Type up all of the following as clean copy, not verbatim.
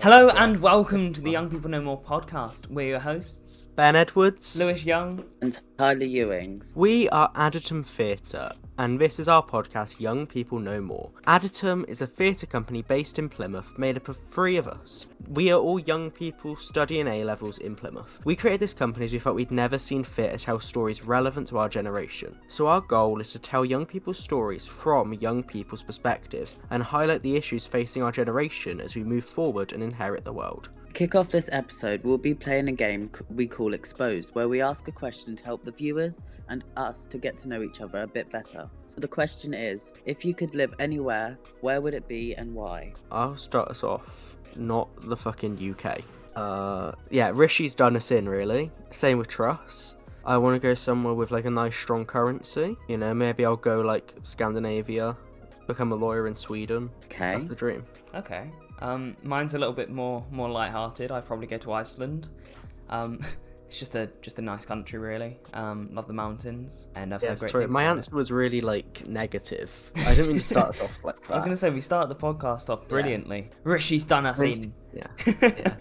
Hello and welcome to the Young People Know More podcast. We're your hosts, Ben Edwards, Lewis Young, and Tyler Ewings. We are Additum Theatre, and this is our podcast, Young People Know More. Additum is a theatre company based in Plymouth, made up of 3 of us. We are all young people studying A-levels in Plymouth. We created this company as we felt we'd never seen fit to tell stories relevant to our generation. So our goal is to tell young people's stories from young people's perspectives and highlight the issues facing our generation as we move forward and inherit the world. Kick off this episode, we'll be playing a game we call Exposed, where we ask a question to help the viewers and us to get to know each other a bit better. So the question is, if you could live anywhere, where would it be and why? I'll start us off. Not the fucking UK. Rishi's done us in, really. Same with Truss. I want to go somewhere with like a nice strong currency. You know, maybe I'll go like Scandinavia, become a lawyer in Sweden. Okay. That's the dream. Okay. Mine's a little bit more light-hearted. I'd probably go to Iceland. It's just a nice country, really. Love the mountains, and I've heard great things. My answer was really like negative. I didn't mean to start us off like that. I was gonna say we started the podcast off brilliantly. Yeah. Rishi's done us in. Yeah.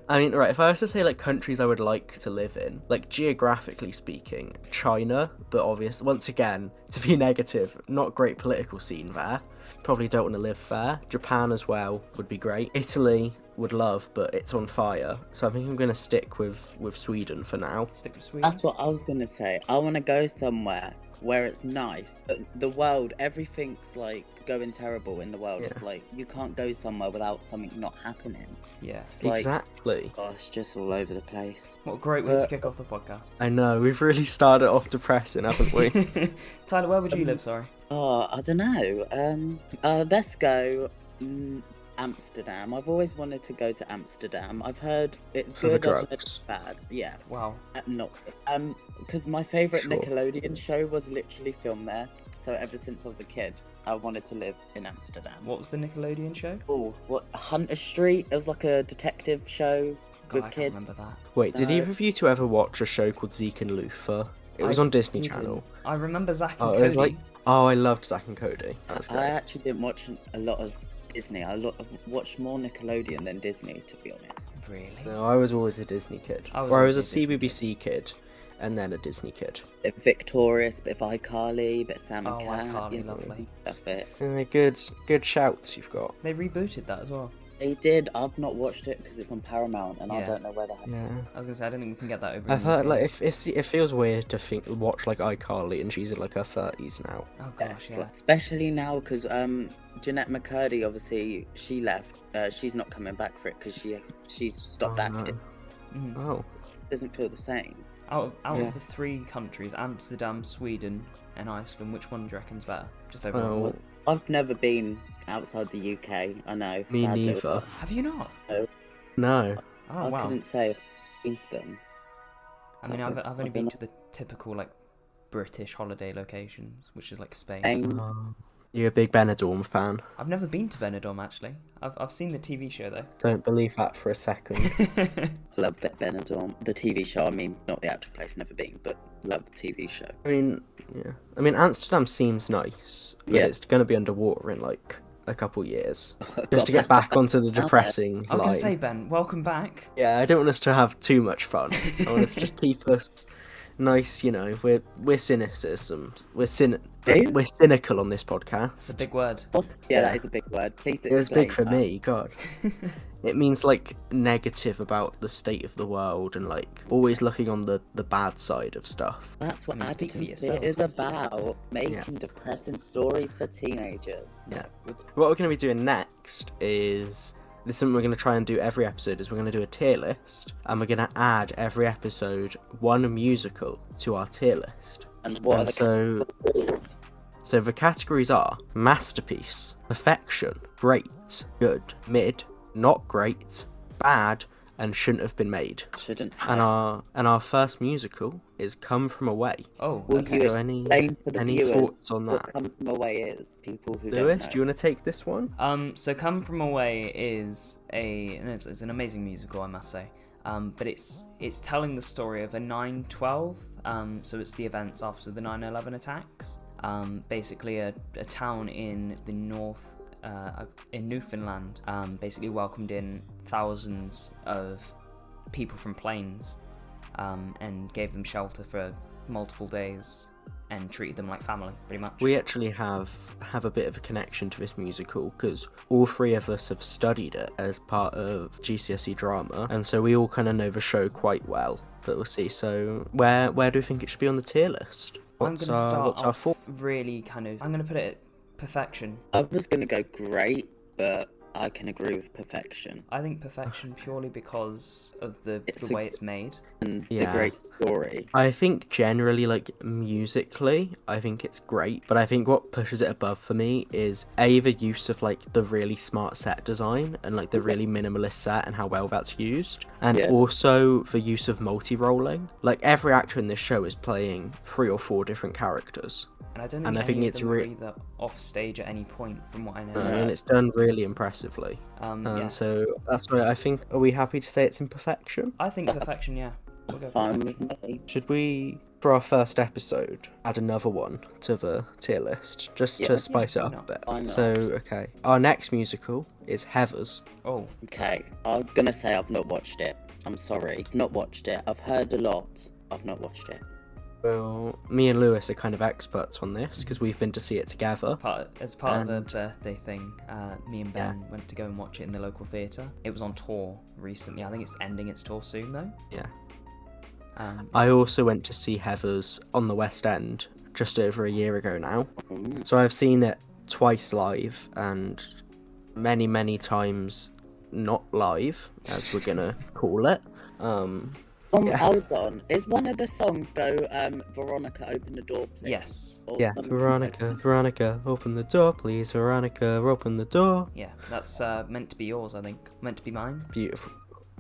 I mean, right. If I was to say like countries I would like to live in, like geographically speaking, China, but obvious. Once again, to be negative, not great political scene there. Probably don't want to live there. Japan as well would be great. Italy would love, but it's on fire. So I think I'm going to stick with Sweden for now. Stick with Sweden? That's what I was going to say. I want to go somewhere where it's nice. But the world, everything's like going terrible in the world. Yeah. It's like you can't go somewhere without something not happening. Yeah. It's like, exactly. oh, it's just all over the place. What a great way to kick off the podcast. I know, we've really started off depressing, haven't we? Tyler, where would you live, sorry? Oh, I don't know. Let's go Amsterdam. I've always wanted to go to Amsterdam. I've heard it's For the good. I've heard drugs. it's bad. Yeah. Wow. Not. Because my favourite Sure. Nickelodeon show was literally filmed there. So ever since I was a kid, I wanted to live in Amsterdam. What was the Nickelodeon show? Oh, what? Hunter Street. It was like a detective show God, with I kids. can't remember that. Wait, did No. either of you two ever watch a show called Zeke and Luther? It was on Disney didn't. Channel. I remember Zack and Oh, Cody. it was like, I loved Zack and Cody. That's I great. actually didn't watch a lot of Disney. I watched more Nickelodeon than Disney, to be honest. Really? No, I was always a Disney kid. I was Or I was a always a Disney CBBC kid, and then a Disney kid. Bit Victorious, bit of iCarly, bit of Sam and Oh, Cat. iCarly, you know, lovely. Stuff it. And they're good shouts you've got. They rebooted that as well. They did. I've not watched it because it's on Paramount, and I Yeah. don't know where the heck. Yeah. I was gonna say I don't think you can get that over. I've in heard UK. like it feels weird to watch like iCarly and she's in like her 30s now. Oh gosh, yeah. Especially now because Jeanette McCurdy, obviously she left. She's not coming back for it because she's stopped Oh, no. acting. Mhm. Oh, Doesn't feel the same. Out Yeah. of the 3 countries, Amsterdam, Sweden, and Iceland, which one do you reckon's better? Just oh, overall. I've never been outside the UK. I know. me sad neither. little- Have you not? No. Oh I wow. couldn't say I've been to them. I mean, I've only don't been know. to the typical like British holiday locations, which is like Spain. You're a big Benidorm fan. I've never been to Benidorm actually. I've seen the TV show though. Don't believe that for a second. I love Benidorm, the TV show. I mean, not the actual place. Never been, but love the TV show. I mean, yeah. I mean, Amsterdam seems nice, but Yeah. it's going to be underwater in like a couple years. Just to get back onto the depressing I was gonna line. say, Ben, welcome back. Yeah, I don't want us to have too much fun. I want us to just keep us nice. You know, we're cynicism. We're cynical on this podcast. It's a big word. Yeah, Yeah. that is a big word. Please It was big for explain that. me, God. It means like negative about the state of the world and like always looking on the bad side of stuff. That's what I mean, speak for Additum yourself. is about. Making depressing stories for teenagers. Yeah. What we're going to be doing next is this is something we're going to try and do every episode is we're going to do a tier list and we're going to add every episode one musical to our tier list. And what are And the so categories? So the categories are masterpiece, perfection, great, good, mid, not great, bad, and shouldn't have been made. Shouldn't And have. our first musical is Come From Away. Oh, Will okay. you So any explain for the viewers thoughts on what that? Come From Away is? People who Lewis, don't do you want to take this one? So Come From Away is it's an amazing musical, I must say. But it's telling the story of a 9/12. So it's the events after the 9/11 attacks. Basically a town in the north, in Newfoundland, basically welcomed in thousands of people from planes, and gave them shelter for multiple days and treated them like family, pretty much. We actually have a bit of a connection to this musical because all three of us have studied it as part of GCSE drama, and so we all kind of know the show quite well. But we'll see. So where do you think it should be on the tier list? I'm going to start our off fourth? really kind of... I'm going to put it at perfection. I was going to go great, but I can agree with perfection. I think perfection purely because of the way it's made. And the great story. I think generally, like, musically, I think it's great, but I think what pushes it above for me is the use of, like, the really smart set design and, like, the really minimalist set and how well that's used, and also the use of multi-rolling. Like, every actor in this show is playing 3 or 4 different characters. And I don't think any of them are either off stage at any point, from what I know. And it's done really impressively. So that's why I think, are we happy to say it's in perfection? I think perfection, yeah. That's fine with me. Should we, for our first episode, add another one to the tier list, just to spice it up a bit? Why not? So, okay. Our next musical is Heathers. Oh. Okay, I'm going to say I've not watched it. I'm sorry. I've not watched it. I've heard a lot. I've not watched it. Well, me and Lewis are kind of experts on this because we've been to see it together. As part of a birthday thing, me and Ben went to go and watch it in the local theatre. It was on tour recently. I think it's ending its tour soon, though. Yeah. I also went to see Heathers on the West End just over a year ago now. So I've seen it twice live and many, many times not live, as we're going to call it. Hold on. Is one of the songs go, Veronica, open the door, please? Yes. Or Yeah, Veronica, open the door, please. Veronica, open the door. Yeah, that's meant to be yours, I think. Meant to be mine. Beautiful.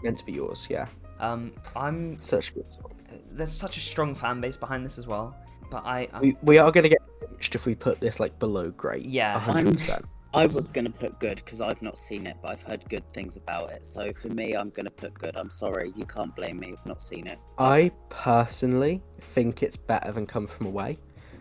Meant to be yours, yeah. I'm such a good song. There's such a strong fan base behind this as well, but we are going to get pinched if we put this like below great. Yeah, 100%. I was going to put good because I've not seen it, but I've heard good things about it. So for me, I'm going to put good. I'm sorry, you can't blame me for not seen it. I personally think it's better than Come From Away,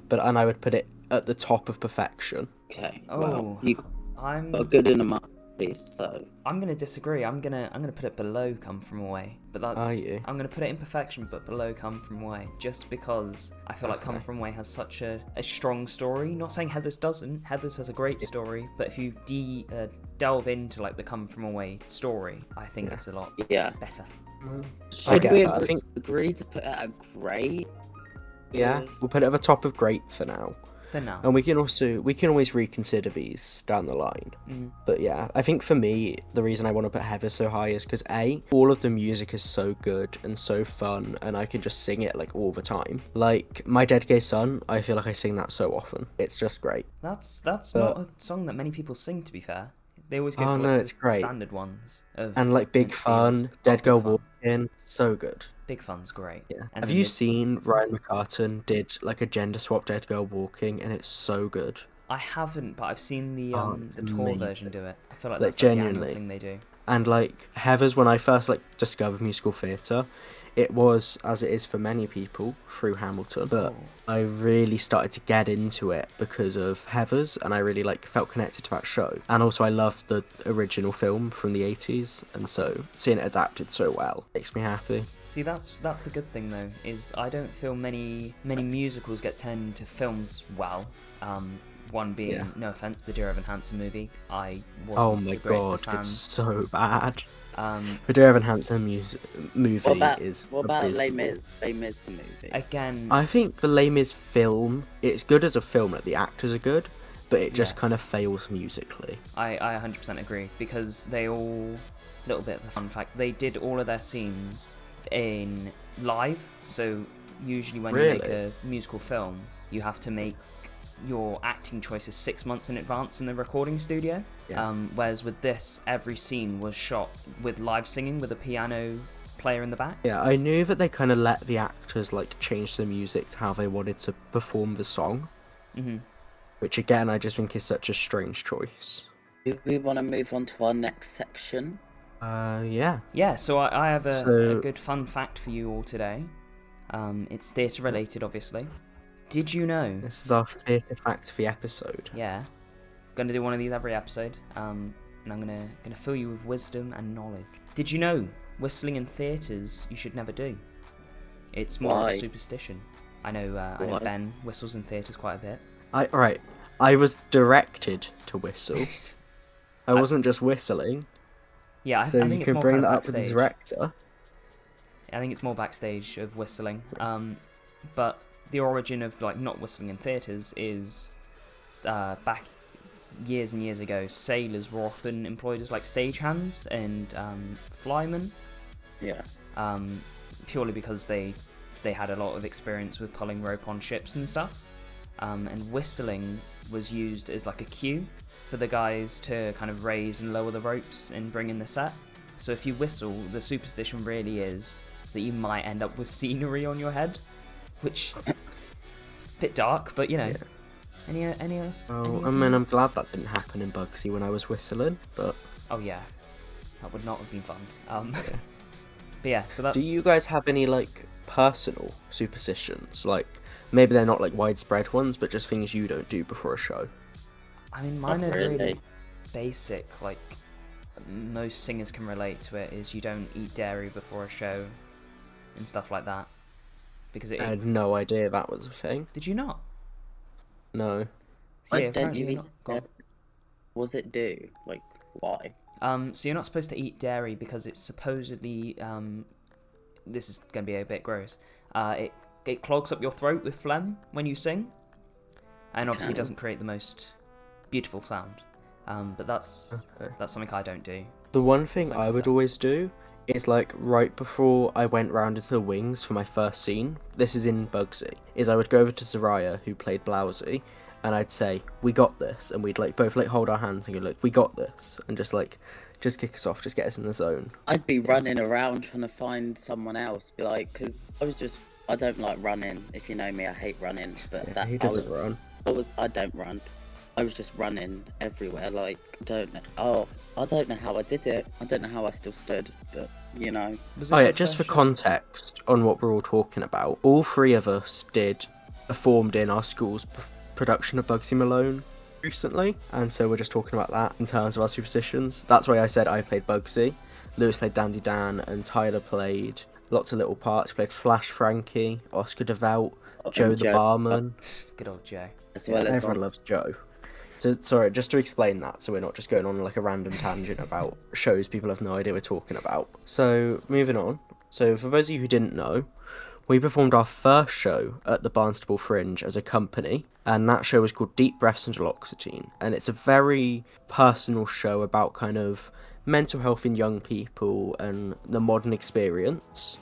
and I would put it at the top of perfection. Okay. Oh, well, you I'm got good in a masterpiece, so I'm gonna disagree. I'm gonna put it below Come From Away, but that's I'm gonna put it in perfection, but below Come From Away, just because I feel like Come From Away has such a strong story. Not saying Heathers doesn't. Heathers has a great story, but if you delve into like the Come From Away story, I think it's a lot better. Should we agree to put it at great? Yeah, we'll put it at the top of great for now. For now. And we can always reconsider these down the line. But yeah, I think for me, the reason I want to put Heather so high is because all of the music is so good and so fun, and I can just sing it like all the time. Like My Dead Gay Son, I feel like I sing that so often. It's just great. That's not a song that many people sing, to be fair. They always go for it's great. Standard ones. And like Big Fun, Dead Girl Walking, so good. Big Fun's great. Yeah. Have you seen Ryan McCartan did like a gender swap Dead Girl Walking, and it's so good. I haven't, but I've seen the tour amazing. version do it. I feel like Like, that's the genuinely. annual thing they do. And like Heathers, when I first like discovered musical theatre, it was, as it is for many people, through Hamilton. But I really started to get into it because of Heathers, and I really like felt connected to that show. And also I loved the original film from the 80s, and so seeing it adapted so well makes me happy. See, that's the good thing though, is I don't feel many musicals get turned into films well. One being, no offense, the Dear Evan Hansen movie. I wasn't the greatest of fans. It's so bad. The Dear Evan Hansen movie is What about Les abysmal. Mis the movie? Again, I think the Les Mis film, it's good as a film, like the actors are good, but it just kind of fails musically. I 100% agree, because they all, little bit of a fun fact, they did all of their scenes in live. So usually when you make a musical film, you have to make your acting choices 6 months in advance in the recording studio. Whereas with this, every scene was shot with live singing with a piano player in the back. Yeah, I knew that they kind of let the actors like change the music to how they wanted to perform the song, which again I just think is such a strange choice. Do we want to move on to our next section? Yeah, So I have a good fun fact for you all today. It's theatre related, obviously. Did you know? This is our theatre fact of the episode. Yeah. Gonna do one of these every episode. and I'm gonna fill you with wisdom and knowledge. Did you know whistling in theatres you should never do? It's more of a superstition. I know Ben whistles in theatres quite a bit. I was directed to whistle. I wasn't just whistling. Yeah, so I think you it's can more bring kind of that up with the backstage. director. I think it's more backstage of whistling. But the origin of like not whistling in theatres is back years and years ago. Sailors were often employed as like stagehands and flymen. Yeah. Purely because they had a lot of experience with pulling rope on ships and stuff. And whistling was used as like a cue for the guys to kind of raise and lower the ropes and bring in the set. So if you whistle, the superstition really is that you might end up with scenery on your head, which is a bit dark, but you know. Yeah. Any I'm glad that didn't happen in Bugsy when I was whistling, but... Oh yeah, that would not have been fun. But yeah, so that's... Do you guys have any, like, personal superstitions? Like, maybe they're not, like, widespread ones, but just things you don't do before a show? I mean, mine are really basic, like, most singers can relate to it, is you don't eat dairy before a show and stuff like that. Because I had no idea that was a thing. Did you not? No. So, yeah, Why don't you eat dairy? What does it do? Like, why? So you're not supposed to eat dairy because it's supposedly, this is going to be a bit gross, it clogs up your throat with phlegm when you sing, and obviously doesn't create the most beautiful sound. But that's something I don't do. The one thing I would always do is, like, right before I went round into the wings for my first scene, this is in Bugsy, is I would go over to Soraya, who played Blousy, and I'd say, "We got this," and we'd, like, both, like, hold our hands and go, "Look, we got this," and just kick us off, just get us in the zone. I'd be running around trying to find someone else, be like, because I don't like running. If you know me, I hate running, but he doesn't run. I don't run. I was just running everywhere, like, I don't know how I did it. I don't know how I still stood, but, you know. Just for context on what we're all talking about, all three of us performed in our school's production of Bugsy Malone recently, and so we're just talking about that in terms of our superstitions. That's why I said I played Bugsy, Lewis played Dandy Dan, and Tyler played lots of little parts. He played Flash Frankie, Oscar Devout, Joe the barman. Good old Joe. Everyone loves Joe. So, sorry, just to explain that, so we're not just going on like a random tangent about shows people have no idea we're talking about. So, moving on. So, for those of you who didn't know, we performed our first show at the Barnstaple Fringe as a company, and that show was called Deep Breaths and Duloxetine, and it's a very personal show about kind of mental health in young people and the modern experience,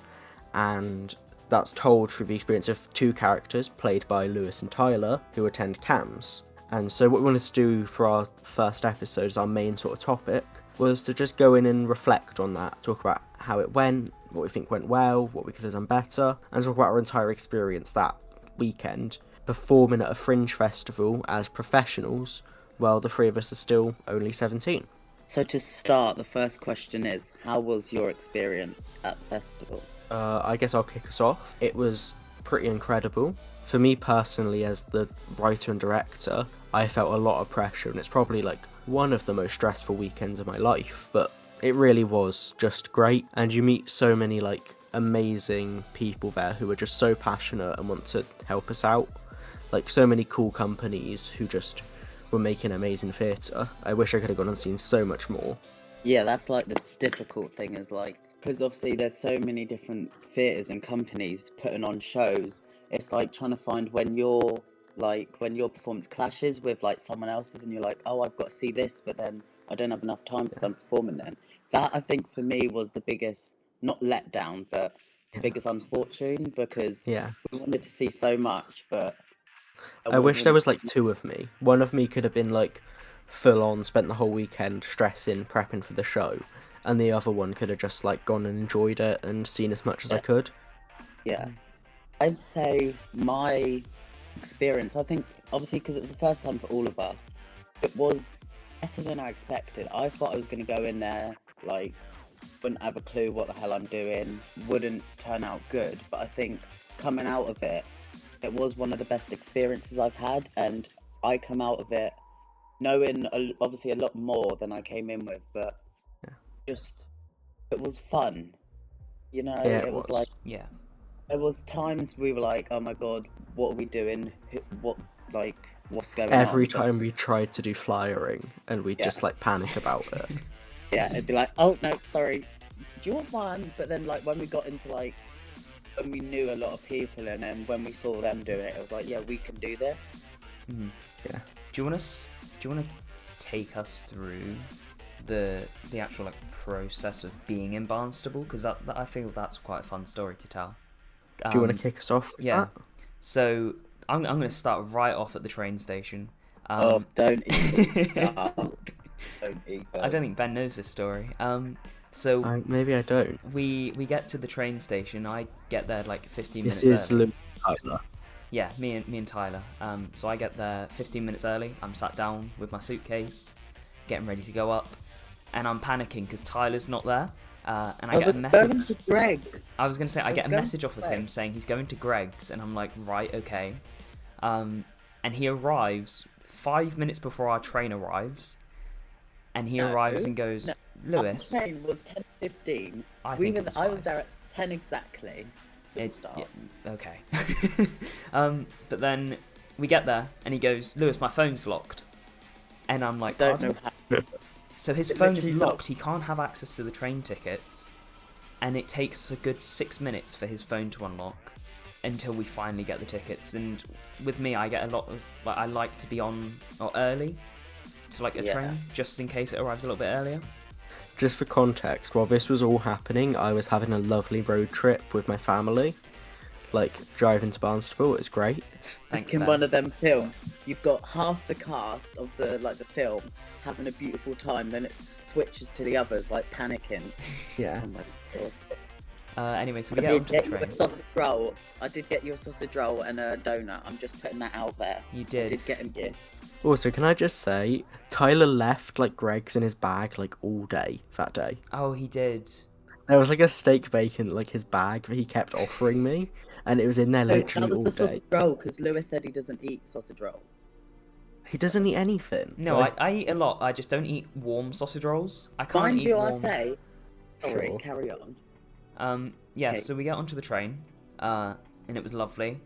and that's told through the experience of two characters played by Lewis and Tyler who attend CAMS. And so what we wanted to do for our first episode as our main sort of topic was to just go in and reflect on that, talk about how it went, what we think went well, what we could have done better, and talk about our entire experience that weekend, performing at a fringe festival as professionals, while the three of us are still only 17. So to start, the first question is, how was your experience at the festival? I guess I'll kick us off. It was pretty incredible. For me personally, as the writer and director, I felt a lot of pressure, and it's probably like one of the most stressful weekends of my life, but it really was just great, and you meet so many like amazing people there who are just so passionate and want to help us out, like so many cool companies who just were making amazing theatre. I wish I could have gone and seen so much more. Yeah, that's like the difficult thing, is like, because obviously there's so many different theatres and companies putting on shows. It's like trying to find when your performance clashes with like someone else's, and you're like, oh, I've got to see this, but then I don't have enough time because I'm performing then. That, I think, for me was the biggest, not letdown, but biggest unfortune, because we wanted to see so much, but I wish there was like two of me. One of me could have been like full on, spent the whole weekend stressing, prepping for the show, and the other one could have just like gone and enjoyed it and seen as much as I could. Yeah. I'd say my experience, I think, obviously, because it was the first time for all of us, it was better than I expected. I thought I was going to go in there, like, wouldn't have a clue what the hell I'm doing, wouldn't turn out good, but I think coming out of it, it was one of the best experiences I've had, and I come out of it knowing obviously a lot more than I came in with, but just it was fun. You know, Yeah, it was like Yeah. there was times we were like, oh my god, what are we doing? What's going Every on? time we tried to do flyering, and we'd just like panic about it. Yeah, it'd be like, oh no, sorry, do you want one? But then like when we got into like when we knew a lot of people, and then when we saw them doing it, it was like, yeah, we can do this. Mm-hmm. Yeah. Do you want to take us through the actual like process of being in Barnstaple? Because that I feel that's quite a fun story to tell. Do you want to kick us off with that? So I'm going to start right off at the train station. Don't even start. Don't even. I don't think Ben knows this story. So maybe I don't. We get to the train station. I get there like 15 minutes This is early. Tyler. Yeah, me and Tyler. So I get there 15 minutes early. I'm sat down with my suitcase, getting ready to go up, and I'm panicking because Tyler's not there. And I get a message. Going to Greg's. I was going to say, I get a message off of him saying he's going to Greg's, and I'm like, right, okay. And he arrives 5 minutes before our train arrives, and he arrives and goes, Lewis. Our train was 10:15. I was there at 10 exactly. Yeah, okay. But then we get there, and he goes, Lewis, my phone's locked. And I'm like, don't know how. So his phone is locked. He can't have access to the train tickets, and it takes a good 6 minutes for his phone to unlock until we finally get the tickets. And with me, I get a lot of I like to be on or early to like a train just in case it arrives a little bit earlier. Just for context, while this was all happening, I was having a lovely road trip with my family. Like, driving to Barnstaple, it was great. Thanks, in one of them films, you've got half the cast of the film having a beautiful time, then it switches to the others, like, panicking. Yeah. Oh my god. Anyway, so we get onto the train. I did get you a sausage roll. I did get you a sausage roll and a donut. I'm just putting that out there. You did. I did get him, yeah. Also, can I just say, Tyler left, like, Greg's in his bag, like, all day that day. Oh, he did. There was, like, a steak bacon, like, his bag that he kept offering me, and it was in there literally all day. That was the sausage roll, because Lewis said he doesn't eat sausage rolls. He doesn't eat anything. No, I eat a lot. I just don't eat warm sausage rolls. I can't eat warm. I say... Sorry, Sure. Carry on. Okay. So we get onto the train, and it was lovely.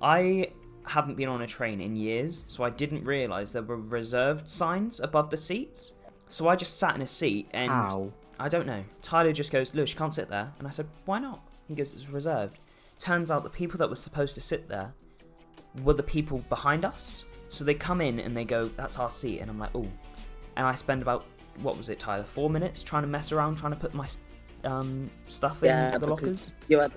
I haven't been on a train in years, so I didn't realise there were reserved signs above the seats. So I just sat in a seat, and How? I don't know. Tyler just goes, Lewis, you can't sit there. And I said, why not? He goes, it's reserved. Turns out the people that were supposed to sit there were the people behind us. So they come in and they go, that's our seat. And I'm like, oh. And I spend about, what was it, Tyler, 4 minutes trying to mess around, trying to put my stuff in the lockers. You had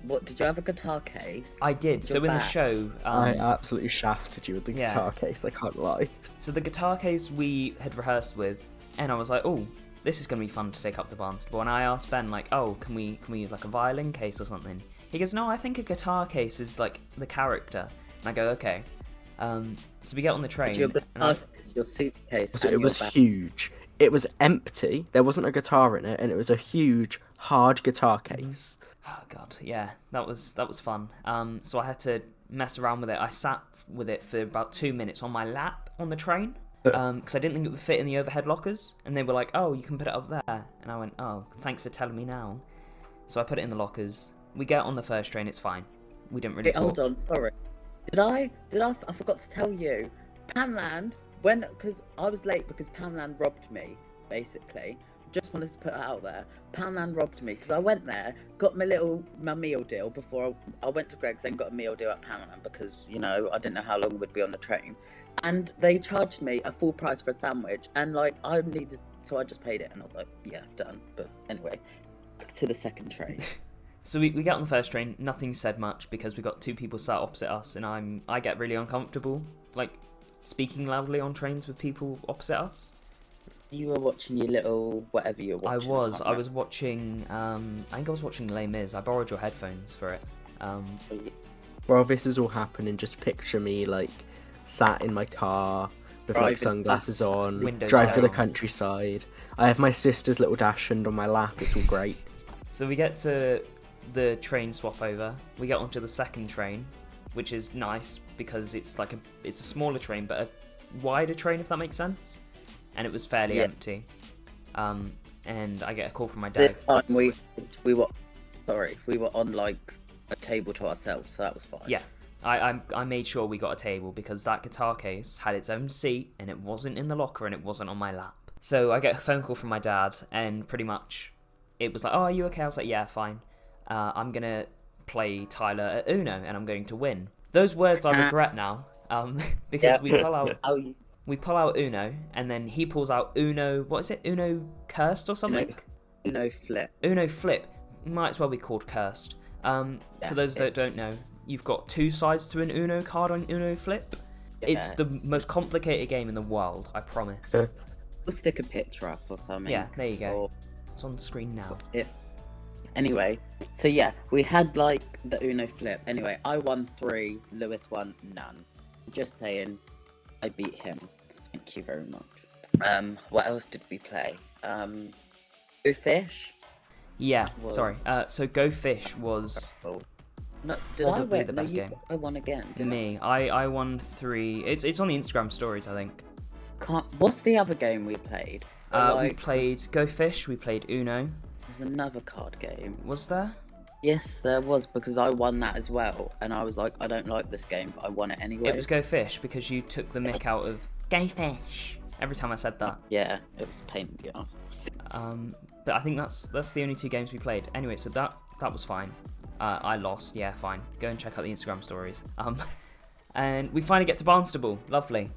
what? Did you have a guitar case? I did. So in the show, I absolutely shafted you with the guitar case. I can't lie. So the guitar case we had rehearsed with, and I was like, oh, this is gonna be fun to take up to Barnstaple. And I asked Ben, like, oh, can we use like a violin case or something? He goes, no, I think a guitar case is like the character. And I go, okay. So we get on the train. Your guitar case, your suitcase. So it was huge. It was empty. There wasn't a guitar in it, and it was a huge, hard guitar case. Oh god, yeah, that was fun. So I had to mess around with it. I sat with it for about 2 minutes on my lap on the train because I didn't think it would fit in the overhead lockers. And they were like, "Oh, you can put it up there." And I went, "Oh, thanks for telling me now." So I put it in the lockers. We get on the first train. It's fine. We didn't really. Hold on, sorry. Did I? I forgot to tell you. Panland, because I was late because Panland robbed me, basically. Just wanted to put that out there. Panland robbed me because I went there, got my meal deal before I went to Greg's, then got a meal deal at Panland because, you know, I didn't know how long we'd be on the train. And they charged me a full price for a sandwich, and like so I just paid it, and I was like, yeah, done. But anyway, back to the second train. So we get on the first train, nothing said much because we got two people sat opposite us, and I get really uncomfortable, like, speaking loudly on trains with people opposite us. You were watching your little whatever you were watching. I was watching, I think I was watching Les Mis. I borrowed your headphones for it. While this is all happening, just picture me, like, sat in my car with, like, sunglasses on, drive through the countryside. I have my sister's little dachshund on my lap, it's all great. So we get to the train swap over. We get onto the second train, which is nice because it's like it's a smaller train, but wider train, if that makes sense. And it was fairly Yeah. empty. And I get a call from my dad. This time we were on like a table to ourselves, so that was fine. Yeah, I made sure we got a table because that guitar case had its own seat and it wasn't in the locker and it wasn't on my lap. So I get a phone call from my dad and pretty much it was like, oh, are you okay? I was like, yeah, fine. I'm going to play Tyler at Uno and I'm going to win. Those words I regret now because we pull out Uno and then he pulls out Uno, what is it? Uno Cursed or something? Uno Flip. Uno Flip. Might as well be called Cursed. For those that don't know, you've got two sides to an Uno card on Uno Flip. It's the most complicated game in the world, I promise. We'll stick a picture up or something. Yeah, there you go. It's on the screen now. Anyway, so yeah, we had like the Uno Flip. Anyway, I won 3, Lewis won none. Just saying, I beat him. Thank you very much. What else did we play? Go Fish? Yeah, sorry. So Go Fish was... No, did I probably win? the best game. I won again. I won 3. It's on the Instagram stories, I think. What's the other game we played? We played Go Fish, we played Uno. There was another card game. Was there? Yes, there was, because I won that as well. And I was like, I don't like this game, but I won it anyway. It was Go Fish, because you took the mick out of Go Fish every time I said that. Yeah, it was a pain in the ass. But I think that's the only 2 games we played. Anyway, so that was fine. I lost, yeah, fine. Go and check out the Instagram stories. And we finally get to Barnstaple, lovely.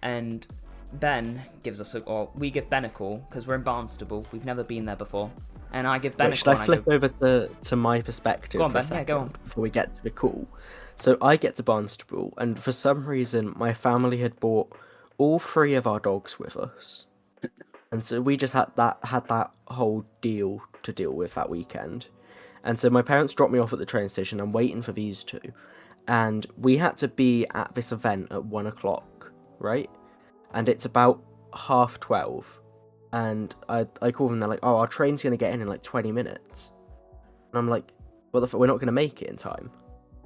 And Ben gives us we give Ben a call, because we're in Barnstaple, we've never been there before. And I give Ben a call. Should I flip over to my perspective go on, for a Ben, second go on. before we get to the call? So I get to Barnstaple, and for some reason my family had brought all 3 of our dogs with us. And so we just had that whole deal to deal with that weekend. And so my parents dropped me off at the train station. I'm waiting for these 2. And we had to be at this event at 1 o'clock, right? And it's about 12:30. And I call them, they're like, oh, our train's going to get in like 20 minutes. And I'm like, what the fuck, we're not going to make it in time.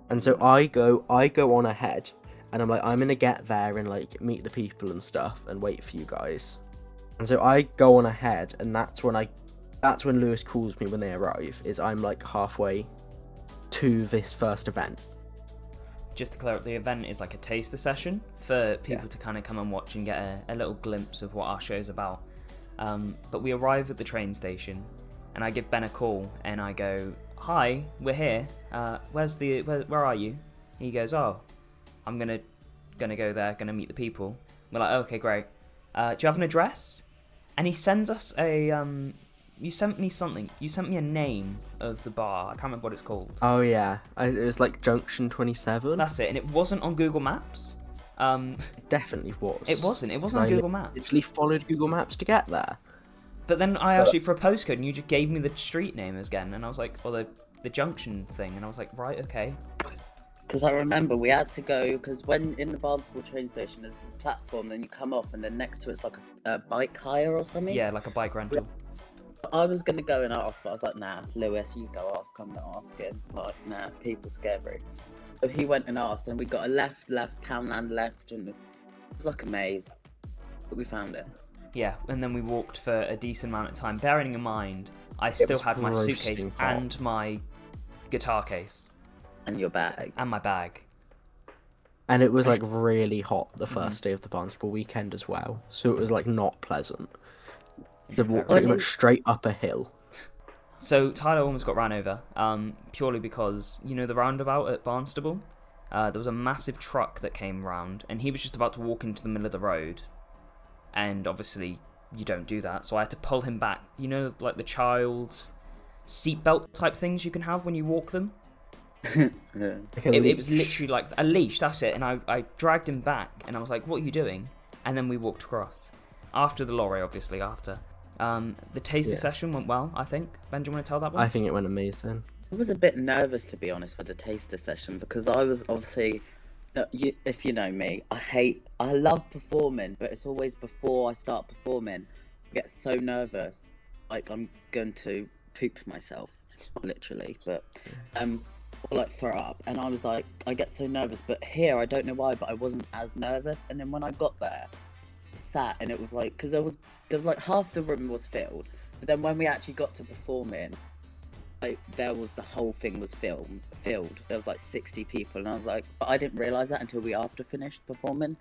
And so I go on ahead. And I'm like, I'm going to get there and like meet the people and stuff and wait for you guys. And so I go on ahead, and that's when Lewis calls me when they arrive, is I'm like halfway to this first event. Just to clear up, the event is like a taster session for people to kind of come and watch and get a little glimpse of what our show's about. But we arrive at the train station, and I give Ben a call, and I go, hi, we're here. Where are you? He goes, oh, I'm gonna go there, gonna meet the people. We're like, okay, great. Do you have an address? And he sends us you sent me something. You sent me a name of the bar. I can't remember what it's called. Oh yeah, it was like Junction 27. That's it, and it wasn't on Google Maps. It definitely was. It wasn't on Google Maps. I literally followed Google Maps to get there. But then I asked you for a postcode, and you just gave me the street name again, and I was like, well, the junction thing, and I was like, right, okay. Because I remember we had to go, because when in the Barnstaple train station there's the platform, then you come off, and then next to it's like a bike hire or something. Yeah, like a bike rental. I was going to go and ask, but I was like, nah, Lewis, you go ask, I'm not asking. Like, nah, people scary. So he went and asked, and we got a left, Poundland left, and it was like a maze. But we found it. Yeah, and then we walked for a decent amount of time, bearing in mind, I still had my suitcase and my guitar case. And your bag. And my bag. And it was like really hot the first day of the Barnstaple weekend as well, so it was like not pleasant. They walked pretty much straight up a hill. So Tyler almost got ran over, purely because, you know the roundabout at Barnstaple? There was a massive truck that came round, and he was just about to walk into the middle of the road. And obviously, you don't do that, so I had to pull him back. You know, like the child seatbelt type things you can have when you walk them? It was literally like a leash, that's it. And I dragged him back, and I was like, what are you doing? And then we walked across. After the lorry, obviously, after. The taster session went well, I think. Ben, do you want to tell that one? I think it went amazing. I was a bit nervous, to be honest, for the taster session, because I was obviously, if you know me, I love performing, but it's always before I start performing, I get so nervous, like I'm going to poop myself, literally. But or like throw up, and I was like, I get so nervous. But here, I don't know why, but I wasn't as nervous. And then when I got there, I sat, and it was like, because there was like half the room was filled, but then when we actually got to performing, like there was the whole thing was filled. There was like 60 people, and I was like, but I didn't realize that until we after finished performing.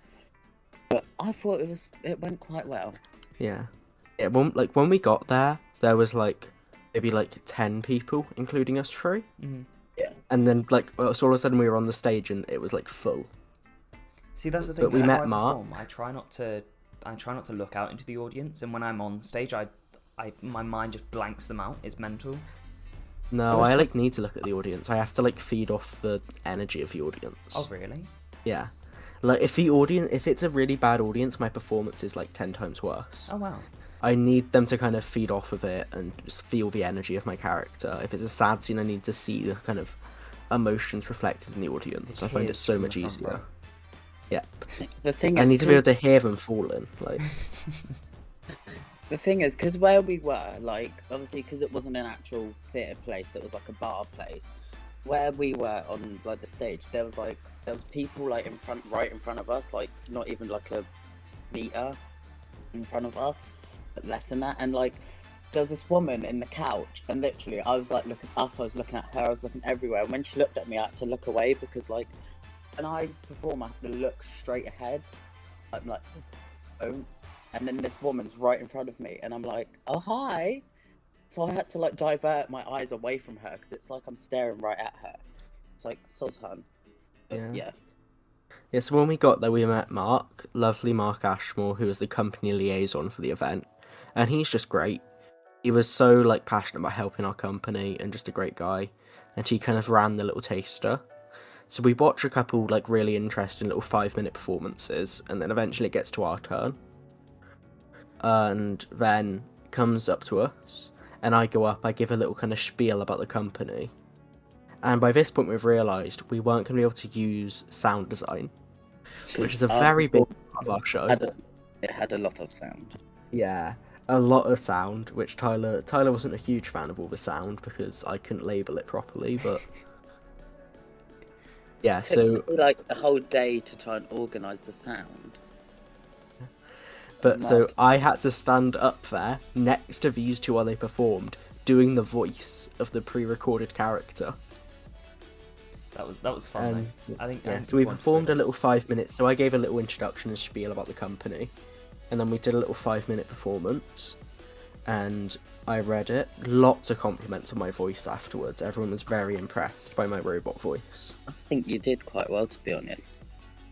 But I thought it went quite well. Yeah. Yeah, when we got there, there was like maybe like 10 people, including us three. Mm-hmm. Yeah. And then so all of a sudden we were on the stage and it was like full. See, that's the thing. But we met Mark. I try not to look out into the audience, and when I'm on stage, my mind just blanks them out. It's mental. No, I like need to look at the audience. I have to like feed off the energy of the audience. Oh, really? Yeah. Like if it's a really bad audience, my performance is like 10 times worse. Oh, wow. I need them to kind of feed off of it and just feel the energy of my character. If it's a sad scene, I need to see the kind of emotions reflected in the audience. I find it so much easier. Yeah. The thing I is, need to be able to hear them falling. Like. The thing is, because where we were, like, obviously, because it wasn't an actual theatre place, it was like a bar place. Where we were on like the stage, there was people like right in front of us, like not even like a meter in front of us, but less than that. And like, there was this woman in the couch, and literally, I was like looking up, I was looking at her, I was looking everywhere. And when she looked at me, I had to look away because like, when I perform, I have to look straight ahead. I'm like, oh. And then this woman's right in front of me, and I'm like, oh, hi. So I had to like divert my eyes away from her because it's like I'm staring right at her. It's like, Sozhan. Yeah. Yeah, so when we got there, we met Mark, lovely Mark Ashmore, who was the company liaison for the event. And he's just great. He was so like passionate about helping our company and just a great guy. And he kind of ran the little taster. So we watch a couple like really interesting little 5-minute performances, and then eventually it gets to our turn. And then comes up to us, and I go up, I give a little kind of spiel about the company. And by this point we've realised we weren't going to be able to use sound design, which is a very big part of our show. It had a lot of sound. Yeah, a lot of sound, which Tyler wasn't a huge fan of all the sound because I couldn't label it properly, but... Yeah, so... like a whole day to try and organise the sound. But so I had to stand up there next to these two while they performed, doing the voice of the pre-recorded character. That was fun. I think. Yeah. So we performed a little 5 minutes. So I gave a little introduction and spiel about the company, and then we did a little 5-minute performance, and I read it. Lots of compliments on my voice afterwards. Everyone was very impressed by my robot voice. I think you did quite well, to be honest.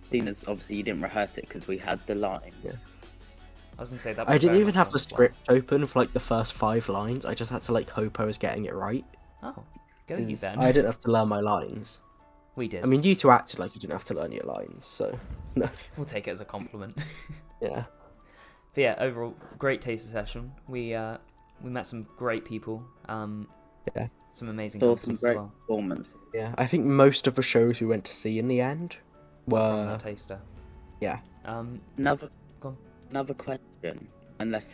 Seeing as obviously you didn't rehearse it because we had the lines. Yeah. I was gonna say that. I didn't even have the script open for like the first 5 lines. I just had to like hope I was getting it right. Oh, go you then. I didn't have to learn my lines. We did. I mean, you two acted like you didn't have to learn your lines, so no. We'll take it as a compliment. Yeah. But yeah, overall, great taster session. We met some great people. Yeah. Some amazing Saw some great as well. performances. Yeah, I think most of the shows we went to see in the end were from that taster. Yeah. Another question, unless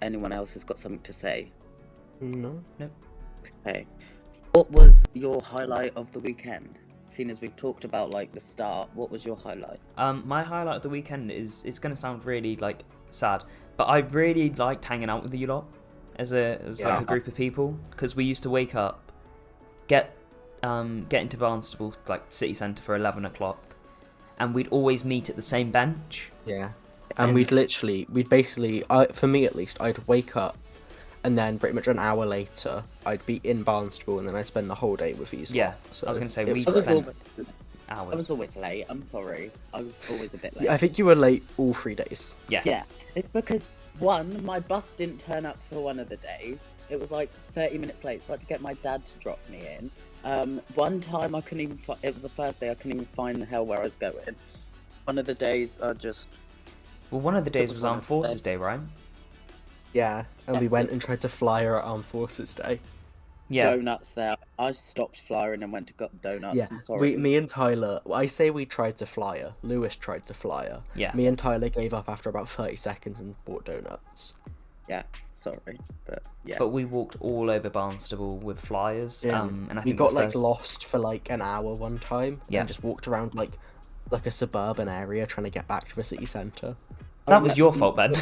anyone else has got something to say. No. Nope. Okay. What was your highlight of the weekend? Seeing as we've talked about like the start, what was your highlight? My highlight of the weekend is, it's gonna sound really like sad, but I really liked hanging out with you lot as like a group of people, because we used to wake up, get into Barnstaple like city centre for 11 o'clock, and we'd always meet at the same bench. Yeah. And we'd basically, for me at least, I'd wake up, and then pretty much an hour later, I'd be in Barnstaple, and then I'd spend the whole day with these. Yeah, so I was going to say, we'd spend hours. I was always late, I'm sorry. I was always a bit late. Yeah, I think you were late all 3 days. Yeah. Yeah, it's because, my bus didn't turn up for one of the days. It was like 30 minutes late, so I had to get my dad to drop me in. One time I couldn't even, it was the first day, I couldn't even find the hell where I was going. One of the days I just... Well, one of the days was Armed Forces Day, right? Yeah, and we went and tried to flyer at Armed Forces Day. Yeah. Donuts there. I stopped flying and went to get donuts. Yeah, I'm sorry. me and Tyler, I say we tried to flyer. Lewis tried to flyer. Yeah. Me and Tyler gave up after about 30 seconds and bought donuts. Yeah, sorry, but yeah. But we walked all over Barnstaple with flyers. Yeah. And I We think got the like first... lost for like an hour one time, Yeah. and just walked around like a suburban area trying to get back to the city centre. That was your fault, Ben.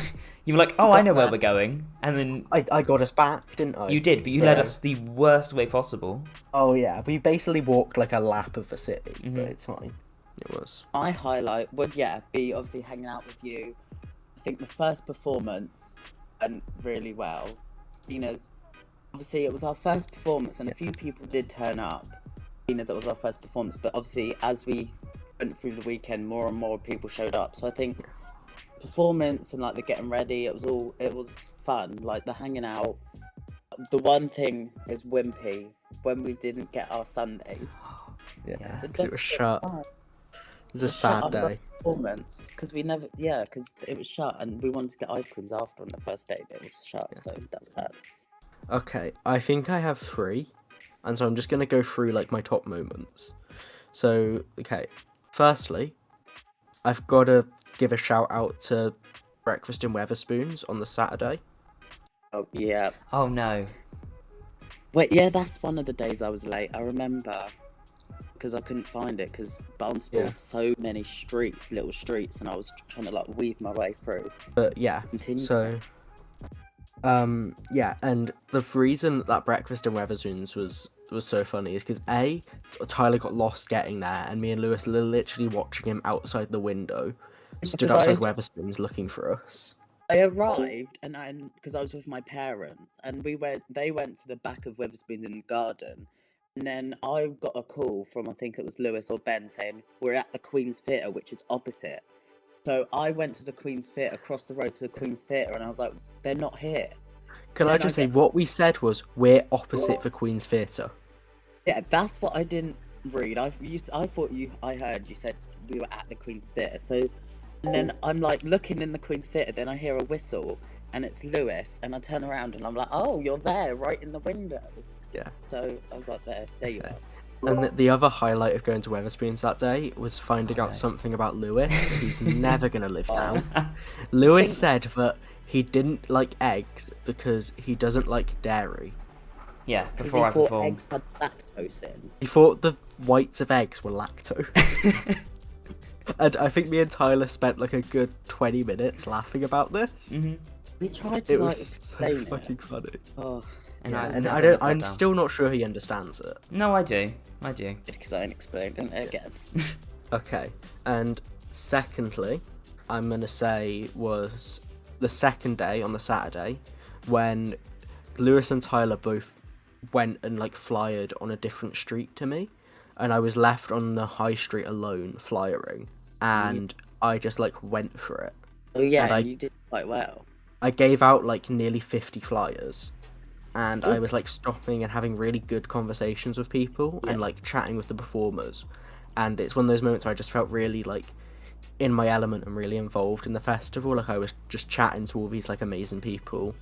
You were like, oh, I know where we're going. And then I got us back, didn't I? you did, but you led us the worst way possible. Oh yeah, we basically walked like a lap of the city, Mm-hmm. but it's fine. It was. My highlight would, be obviously hanging out with you. I think the first performance went really well. Seeing as, obviously, it was our first performance, and a few people did turn up, seeing as it was our first performance. But obviously, as we went through the weekend, more and more people showed up. So I think performance and like the getting ready, it was fun. Like the hanging out. The one thing is wimpy when we didn't get our Sundays. Yeah, So because it was shut. It was a sad day. Performance because because it was shut and we wanted to get ice creams after on the first day, but it was shut, so that was sad. Okay, I think I have 3, and so I'm just gonna go through like my top moments. So, okay, firstly, I've got to give a shout out to Breakfast in Weatherspoons on the Saturday. Oh yeah. Oh, no. Wait, yeah, that's one of the days I was late. I remember because I couldn't find it because Barnstaple has so many little streets, and I was trying to like weave my way through. But yeah, Continue. so yeah, and the reason that Breakfast in Weatherspoons was so funny is because Tyler got lost getting there, and me and Lewis were literally watching him outside the window, stood outside Weatherspoons looking for us. I arrived and because I was with my parents, and they went to the back of Weatherspoons in the garden, and then I got a call from, I think it was Lewis or Ben, saying we're at the Queen's Theatre, which is opposite. So I went to the Queen's Theatre, across the road to the Queen's Theatre, and I was like, they're not here. Can I just say, what we said was, we're opposite the Queen's Theatre. Yeah, that's what I didn't read. I heard you said we were at the Queen's Theatre. So, and then I'm like looking in the Queen's Theatre, then I hear a whistle, and it's Lewis, and I turn around and I'm like, oh, you're there, right in the window. Yeah. So I was like, there you are. And the other highlight of going to Weatherspoons that day was finding out something about Lewis that he's never going to live down. Lewis said that he didn't like eggs because he doesn't like dairy. Yeah, before I performed. Eggs had lactose in. He thought the whites of eggs were lactose. And I think me and Tyler spent like a good 20 minutes laughing about this. Mm-hmm. We tried to explain so fucking funny. Oh, I'm still not sure he understands it. No, I do. because I explained it again. Okay, and secondly, I'm gonna say was the second day on the Saturday when Lewis and Tyler both went and like flyered on a different street to me, and I was left on the high street alone flyering, and I just like went for it. Oh yeah, and you did quite well. I gave out like nearly 50 flyers, and I was like stopping and having really good conversations with people and like chatting with the performers, and it's one of those moments where I just felt really like in my element and really involved in the festival. Like I was just chatting to all these like amazing people.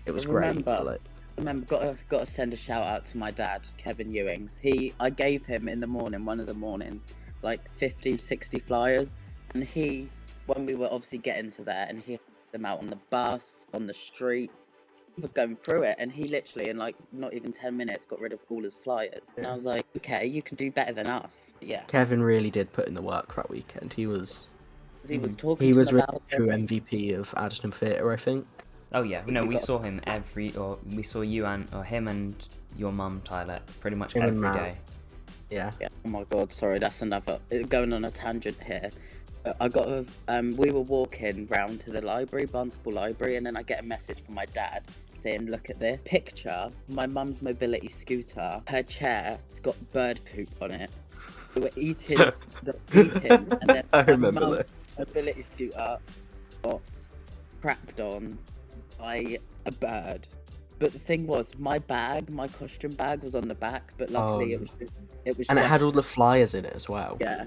It was great. Remember, got to send a shout out to my dad, Kevin Ewings. I gave him in the morning, one of the mornings, like 50, 60 flyers, and when we were obviously getting to there, and he had them out on the bus, on the streets, he was going through it, and he literally in like not even 10 minutes got rid of all his flyers. And I was like, okay, you can do better than us. Yeah. Kevin really did put in the work that weekend. He was talking. He was really true MVP of Addison Theatre, I think. Oh yeah, no, we saw him we saw you or him and your mum, Tyler, pretty much every day. Yeah. Oh my god, sorry, that's another going on a tangent here. We were walking round to the library, Barnstaple Library, and then I get a message from my dad saying, look at this picture, my mum's mobility scooter, her chair, it's got bird poop on it. We were eating, and then I remember this. Mobility scooter got crapped on by a bird. But the thing was, my costume bag was on the back, but luckily it was and it had all the flyers in it as well. Yeah.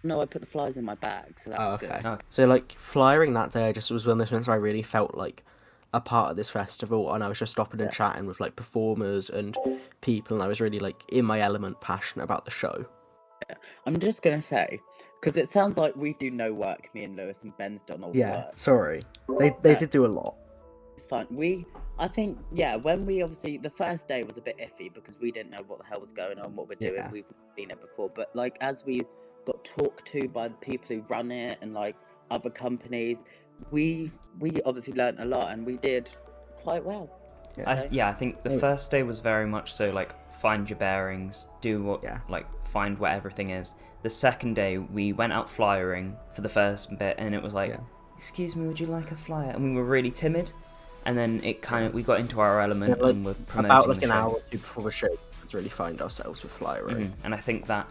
No, I put the flyers in my bag, so that was good. Okay. So like flyering that day, I just was one of those moments where I really felt like a part of this festival, and I was just stopping and chatting with like performers and people, and I was really like in my element, passionate about the show. Yeah. I'm just gonna say, because it sounds like we do no work, me and Lewis, and Ben's done all the work. Sorry, they did do a lot. It's fun. I think, yeah, when we obviously, the first day was a bit iffy because we didn't know what the hell was going on, what we're doing. Yeah. We've seen it before. But, like, as we got talked to by the people who run it and, like, other companies, we obviously learnt a lot and we did quite well. I think the first day was very much so, like, find your bearings, do what, like, find what everything is. The second day, we went out flyering for the first bit, and it was like, excuse me, would you like a flyer? And we were really timid, and then we got into our element, and we're promoting about like the an show. hour or two before the show to really find ourselves with flyering. And I think that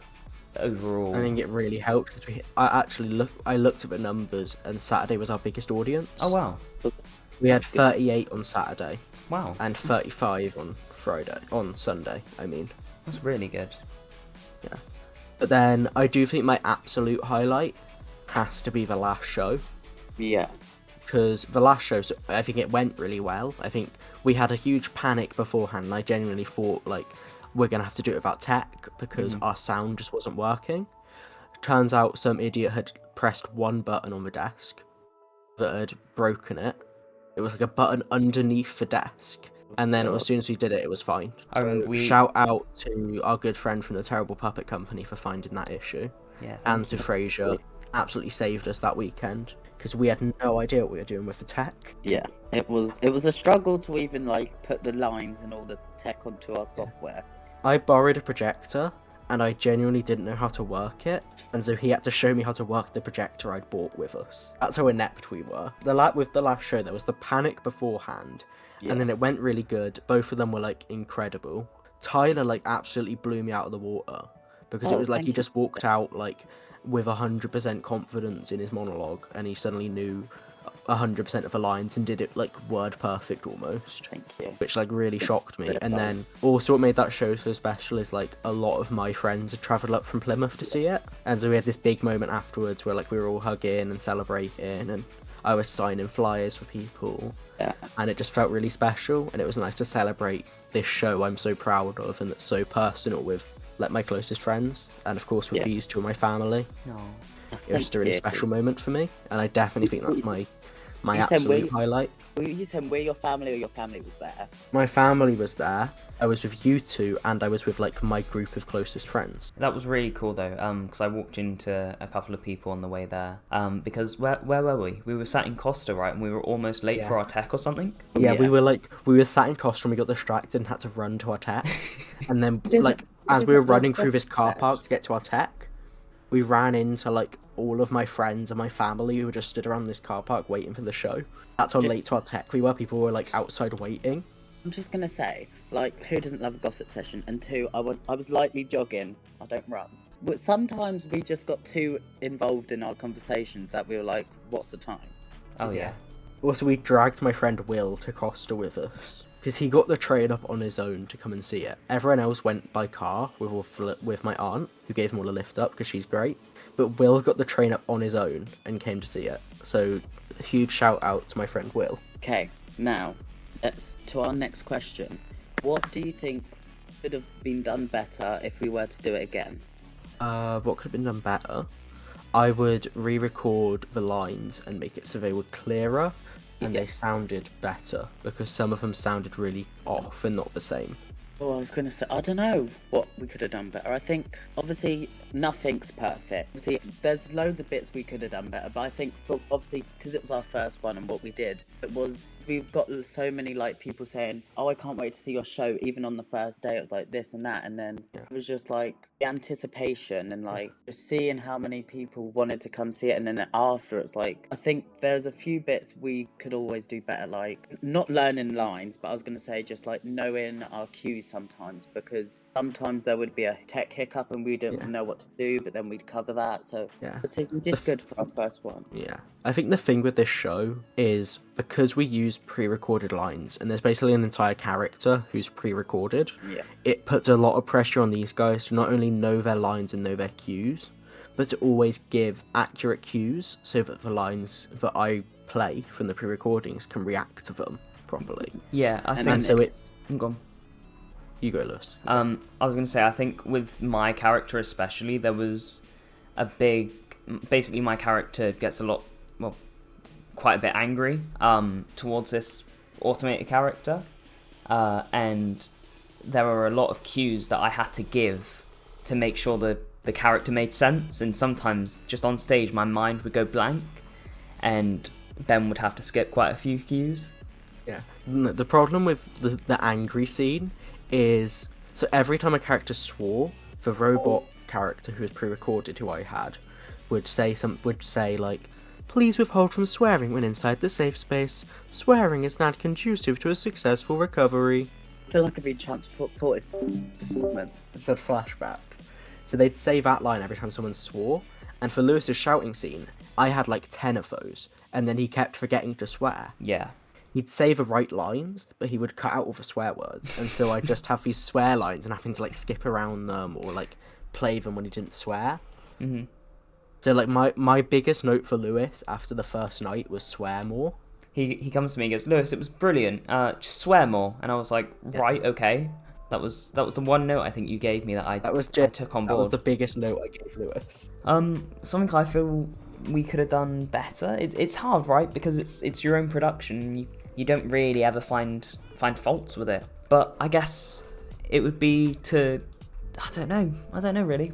overall, I think it really helped because I looked at the numbers, and Saturday was our biggest audience. Oh wow, we had 38 on Saturday. Wow, and 35 on Sunday. I mean, that's really good. Yeah, but then I do think my absolute highlight has to be the last show. Yeah. Because the last show, I think it went really well. I think we had a huge panic beforehand, and I genuinely thought, like, we're going to have to do it without tech because our sound just wasn't working. Turns out some idiot had pressed one button on the desk that had broken it. It was like a button underneath the desk. And then as soon as we did it, it was fine. Shout out to our good friend from the Terrible Puppet Company for finding that issue. Yeah, and to Fraser, absolutely saved us that weekend because we had no idea what we were doing with the tech. Yeah, it was a struggle to even like put the lines and all the tech onto our software. I borrowed a projector and I genuinely didn't know how to work it, and so he had to show me how to work the projector I'd bought with us. That's how inept we were. With the last show, there was the panic beforehand, and then it went really good. Both of them were like incredible. Tyler like absolutely blew me out of the water because it was like he just walked out like with 100% confidence in his monologue, and he suddenly knew 100% of the lines and did it like word perfect almost. Thank you. Which like really shocked me. And then also what made that show so special is like a lot of my friends had travelled up from Plymouth to see it, and so we had this big moment afterwards where like we were all hugging and celebrating, and I was signing flyers for people. Yeah. And it just felt really special, and it was nice to celebrate this show I'm so proud of and that's so personal with like my closest friends, and of course with these two of my family. It was just a really special moment for me, and I definitely think that's my absolute highlight. Were you saying where your family or your family was there? My family was there. I was with you two, and I was with like my group of closest friends. That was really cool though, because I walked into a couple of people on the way there. Because where were we? We were sat in Costa, right, and we were almost late for our tech or something. Yeah, we were sat in Costa and we got distracted and had to run to our tech, and then as we were running through this car park to get to our tech, we ran into like all of my friends and my family who were just stood around this car park waiting for the show. That's how late to our tech we were. People were like outside waiting. I'm just gonna say, like, who doesn't love a gossip session? And two, I was lightly jogging. I don't run. But sometimes we just got too involved in our conversations that we were like, what's the time? Oh yeah. Also, we dragged my friend Will to Costa with us because he got the train up on his own to come and see it. Everyone else went by car with my aunt, who gave him all a lift up because she's great. But Will got the train up on his own and came to see it. So, a huge shout out to my friend Will. Okay, now, let's to our next question. What do you think could have been done better if we were to do it again? What could have been done better? I would re-record the lines and make it so they were clearer and they sounded better, because some of them sounded really off and not the same. Oh, I was going to say, I don't know what we could have done better. I think, obviously, nothing's perfect. Obviously, there's loads of bits we could have done better, but I think, obviously, because it was our first one and what we did, we've got so many, like, people saying, oh, I can't wait to see your show, even on the first day, it was like this and that, and then it was just, like, the anticipation and, like, just seeing how many people wanted to come see it, and then after, it's like, I think there's a few bits we could always do better, like, not learning lines, but I was going to say, just, like, knowing our cues sometimes, because sometimes there would be a tech hiccup and we didn't know what to do, but then we'd cover that. So I'd say we did good for our first one. Yeah, I think the thing with this show is because we use pre-recorded lines, and there's basically an entire character who's pre-recorded. It puts a lot of pressure on these guys to not only know their lines and know their cues, but to always give accurate cues so that the lines that I play from the pre-recordings can react to them properly. Yeah, I think. And so it's. I'm gone. You go, Lewis. I was going to say, I think with my character especially, there was a big... Basically, my character gets quite a bit angry towards this automate a character, and there were a lot of cues that I had to give to make sure that the character made sense, and sometimes just on stage my mind would go blank, and Ben would have to skip quite a few cues. Yeah. The problem with the angry scene is, so every time a character swore, the robot character who was pre-recorded, who I had, would say like, "Please withhold from swearing when inside the safe space. Swearing is not conducive to a successful recovery." I feel like I've been transported performance. It said flashbacks. So they'd say that line every time someone swore, and for Lewis's shouting scene, I had like 10 of those, and then he kept forgetting to swear. Yeah. He'd say the right lines, but he would cut out all the swear words, and so I'd just have these swear lines and having to like skip around them or like play them when he didn't swear. Mm-hmm. So like my biggest note for Lewis after the first night was swear more. He comes to me and goes, "Lewis, it was brilliant. Just swear more." And I was like, "Right, okay." That was the one note I think you gave me that I took on board. That was the biggest note I gave Lewis. Something I feel we could have done better. It's hard, right? Because it's your own production. You don't really ever find faults with it. But I guess it would be to, I don't know really.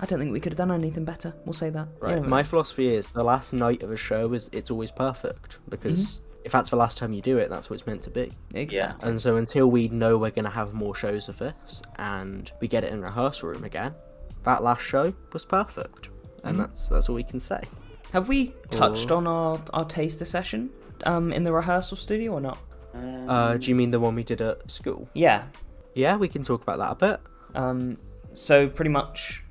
I don't think we could have done anything better. We'll say that. Right. Yeah. My philosophy is the last night of a show it's always perfect, because if that's the last time you do it, that's what it's meant to be. Exactly. And so until we know we're going to have more shows of this and we get it in rehearsal room again, that last show was perfect. And that's all we can say. Have we touched on our taster session in the rehearsal studio or not? Do you mean the one we did at school? Yeah. Yeah, we can talk about that a bit. So pretty much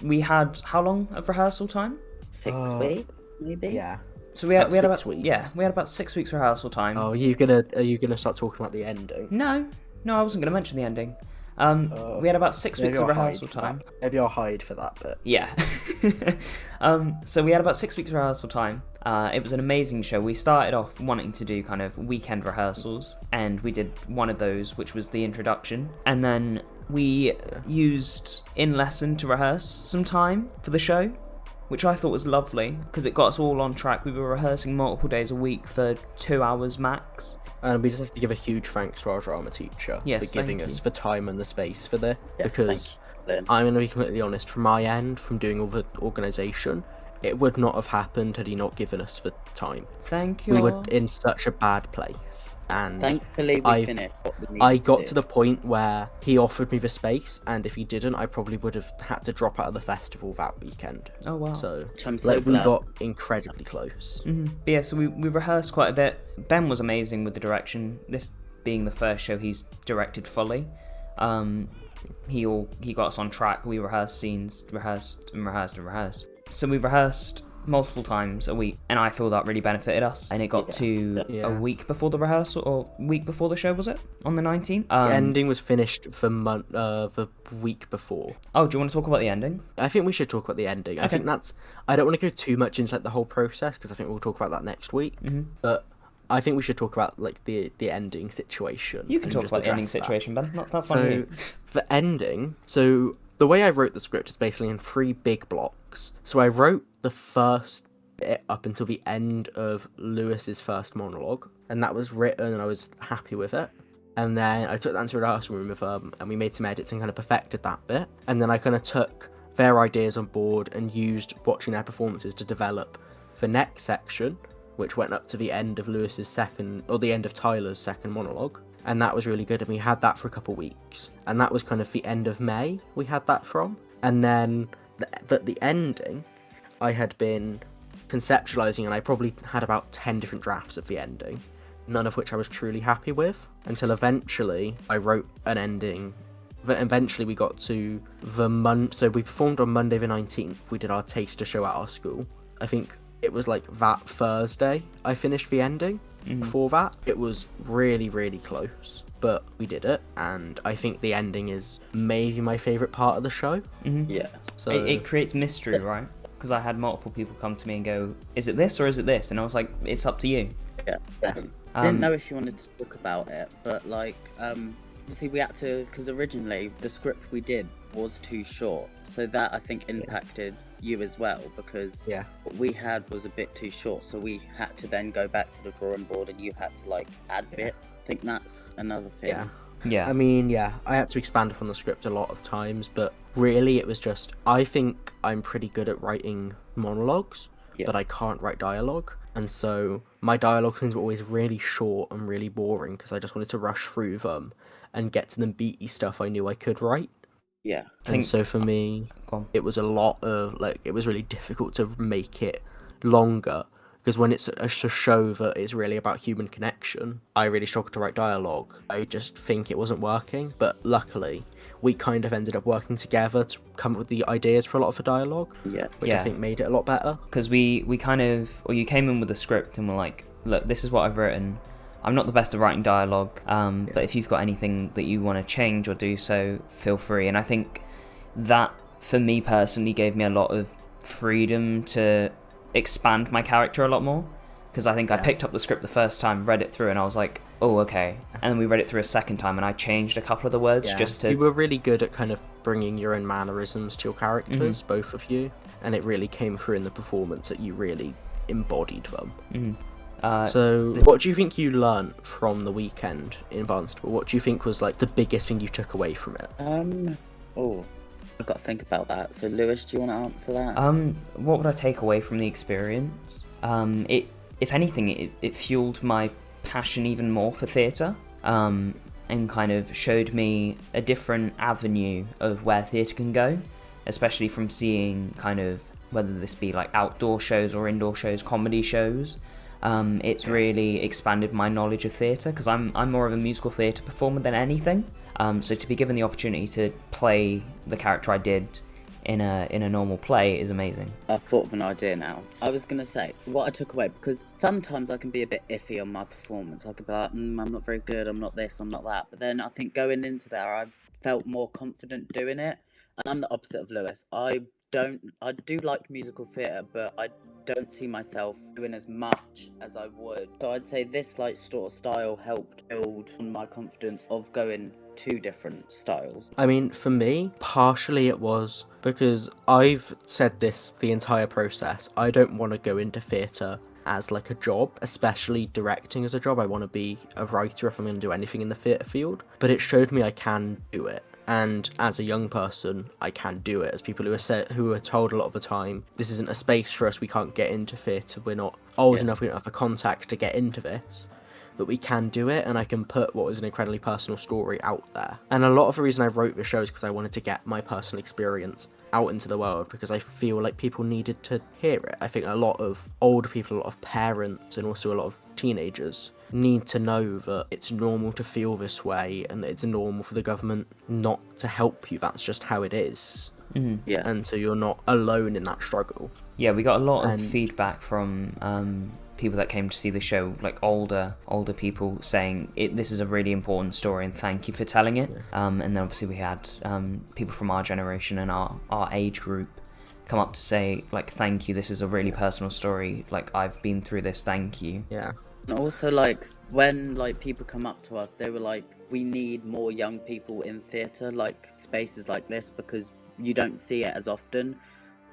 we had how long of rehearsal time? 6 weeks, maybe? Yeah. So we had About about 6 weeks. Yeah, we had about 6 weeks rehearsal time. Oh, are you gonna start talking about the ending? No, I wasn't going to mention the ending. We had about 6 weeks of rehearsal time. Maybe I'll hide for that bit. Yeah. So we had about 6 weeks of rehearsal time. It was an amazing show. We started off wanting to do kind of weekend rehearsals, and we did one of those, which was the introduction. And then we used in lesson to rehearse some time for the show, which I thought was lovely because it got us all on track. We were rehearsing multiple days a week for 2 hours max. And we just have to give a huge thanks to our drama teacher for giving us the time and the space for this. Yes, because thank you. I'm going to be completely honest, from my end, from doing all the organisation, it would not have happened had he not given us the time. Thank you. We were in such a bad place, and Thankfully we finished what we needed I got to to the point where he offered me the space, and if he didn't, I probably would have had to drop out of the festival that weekend. Oh wow. So, Which I'm so we glad. got incredibly close. But yeah, so we rehearsed quite a bit. Ben was amazing with the direction. This being the first show he's directed fully. He got us on track. We rehearsed scenes, rehearsed. So we rehearsed multiple times a week, and I feel that really benefited us. And it got to a week before the rehearsal, or week before the show, was it? On the 19th? The ending was finished the week before. Oh, do you want to talk about the ending? I think we should talk about the ending. Okay. I think I don't want to go too much into like the whole process, because I think we'll talk about that next week. But I think we should talk about like the ending situation. You can talk about the ending situation, Ben. That's on you. The ending. So the way I wrote the script is basically in 3 big blocks. So I wrote the first bit up until the end of Lewis's first monologue, and that was written, and I was happy with it. And then I took that into the rehearsal room with them, and we made some edits and kind of perfected that bit. And then I kind of took their ideas on board and used watching their performances to develop the next section, which went up to the end of the end of Tyler's second monologue. And that was really good, and we had that for a couple of weeks. And that was kind of the end of May we had that from. And then the ending, I had been conceptualising, and I probably had about 10 different drafts of the ending, none of which I was truly happy with, until eventually I wrote an ending. But eventually we got to so we performed on Monday the 19th, we did our taster show at our school. I think it was like that Thursday I finished the ending. Before that, it was really, really close, but we did it, and I think the ending is maybe my favourite part of the show. Yeah. So it creates mystery, right? Because I had multiple people come to me and go, "Is it this or is it this?" And I was like, "It's up to you." Yes. Didn't know if you wanted to talk about it, but like, see, we had to, because originally the script we did was too short, so that I think impacted you as well, because what we had was a bit too short, so we had to then go back to the drawing board and you had to like add bits. I think that's another thing. Yeah. I mean, I had to expand upon the script a lot of times, but really it was just, I think I'm pretty good at writing monologues, but I can't write dialogue. And so my dialogue things were always really short and really boring because I just wanted to rush through them and get to the beaty stuff I knew I could write. Yeah. And so for me, it was a lot of, like, it was really difficult to make it longer. Because when it's a show that is really about human connection, I really struggled to write dialogue. I just think it wasn't working. But luckily, we kind of ended up working together to come up with the ideas for a lot of the dialogue. Which I think made it a lot better. Because we kind of, or you came in with a script and were like, look, this is what I've written. I'm not the best at writing dialogue, but if you've got anything that you want to change or do so, feel free. And I think that, for me personally, gave me a lot of freedom to expand my character a lot more, because I think I picked up the script the first time, read it through, and I was like, oh, okay. And then we read it through a second time, and I changed a couple of the words just to... You were really good at kind of bringing your own mannerisms to your characters, both of you, and it really came through in the performance that you really embodied them. So what do you think you learnt from the weekend in Barnstaple? What do you think was like the biggest thing you took away from it? I've got to think about that. So Lewis, do you want to answer that? What would I take away from the experience? If anything, it fueled my passion even more for theatre, and kind of showed me a different avenue of where theatre can go, especially from seeing kind of, whether this be like outdoor shows or indoor shows, comedy shows. It's really expanded my knowledge of theatre, because I'm more of a musical theatre performer than anything. So to be given the opportunity to play the character I did in a normal play is amazing. I've thought of an idea now. I was going to say, what I took away, because sometimes I can be a bit iffy on my performance. I could be like, I'm not very good, I'm not this, I'm not that. But then I think going into there, I felt more confident doing it. And I'm the opposite of Lewis. I do like musical theatre, but I don't see myself doing as much as I would. So I'd say this like sort of style helped build on my confidence of going two different styles. I mean, for me, partially it was because I've said this the entire process. I don't want to go into theatre as like a job, especially directing as a job. I want to be a writer if I'm going to do anything in the theatre field. But it showed me I can do it. And as a young person, I can do it. As people who are told a lot of the time, this isn't a space for us, we can't get into theatre, we're not old enough, we don't have the contacts to get into this. But we can do it, and I can put what is an incredibly personal story out there. And a lot of the reason I wrote the show is because I wanted to get my personal experience out into the world, because I feel like people needed to hear it. I think a lot of older people, a lot of parents, and also a lot of teenagers need to know that it's normal to feel this way, and that it's normal for the government not to help you. That's just how it is. And so you're not alone in that struggle. Yeah, we got a lot of feedback from people that came to see the show, like older people saying this is a really important story and thank you for telling it. And then obviously we had people from our generation and our age group come up to say, like, thank you, this is a really personal story, like, I've been through this, thank you. And also, like, when like people come up to us, they were like, we need more young people in theatre, like spaces like this, because you don't see it as often.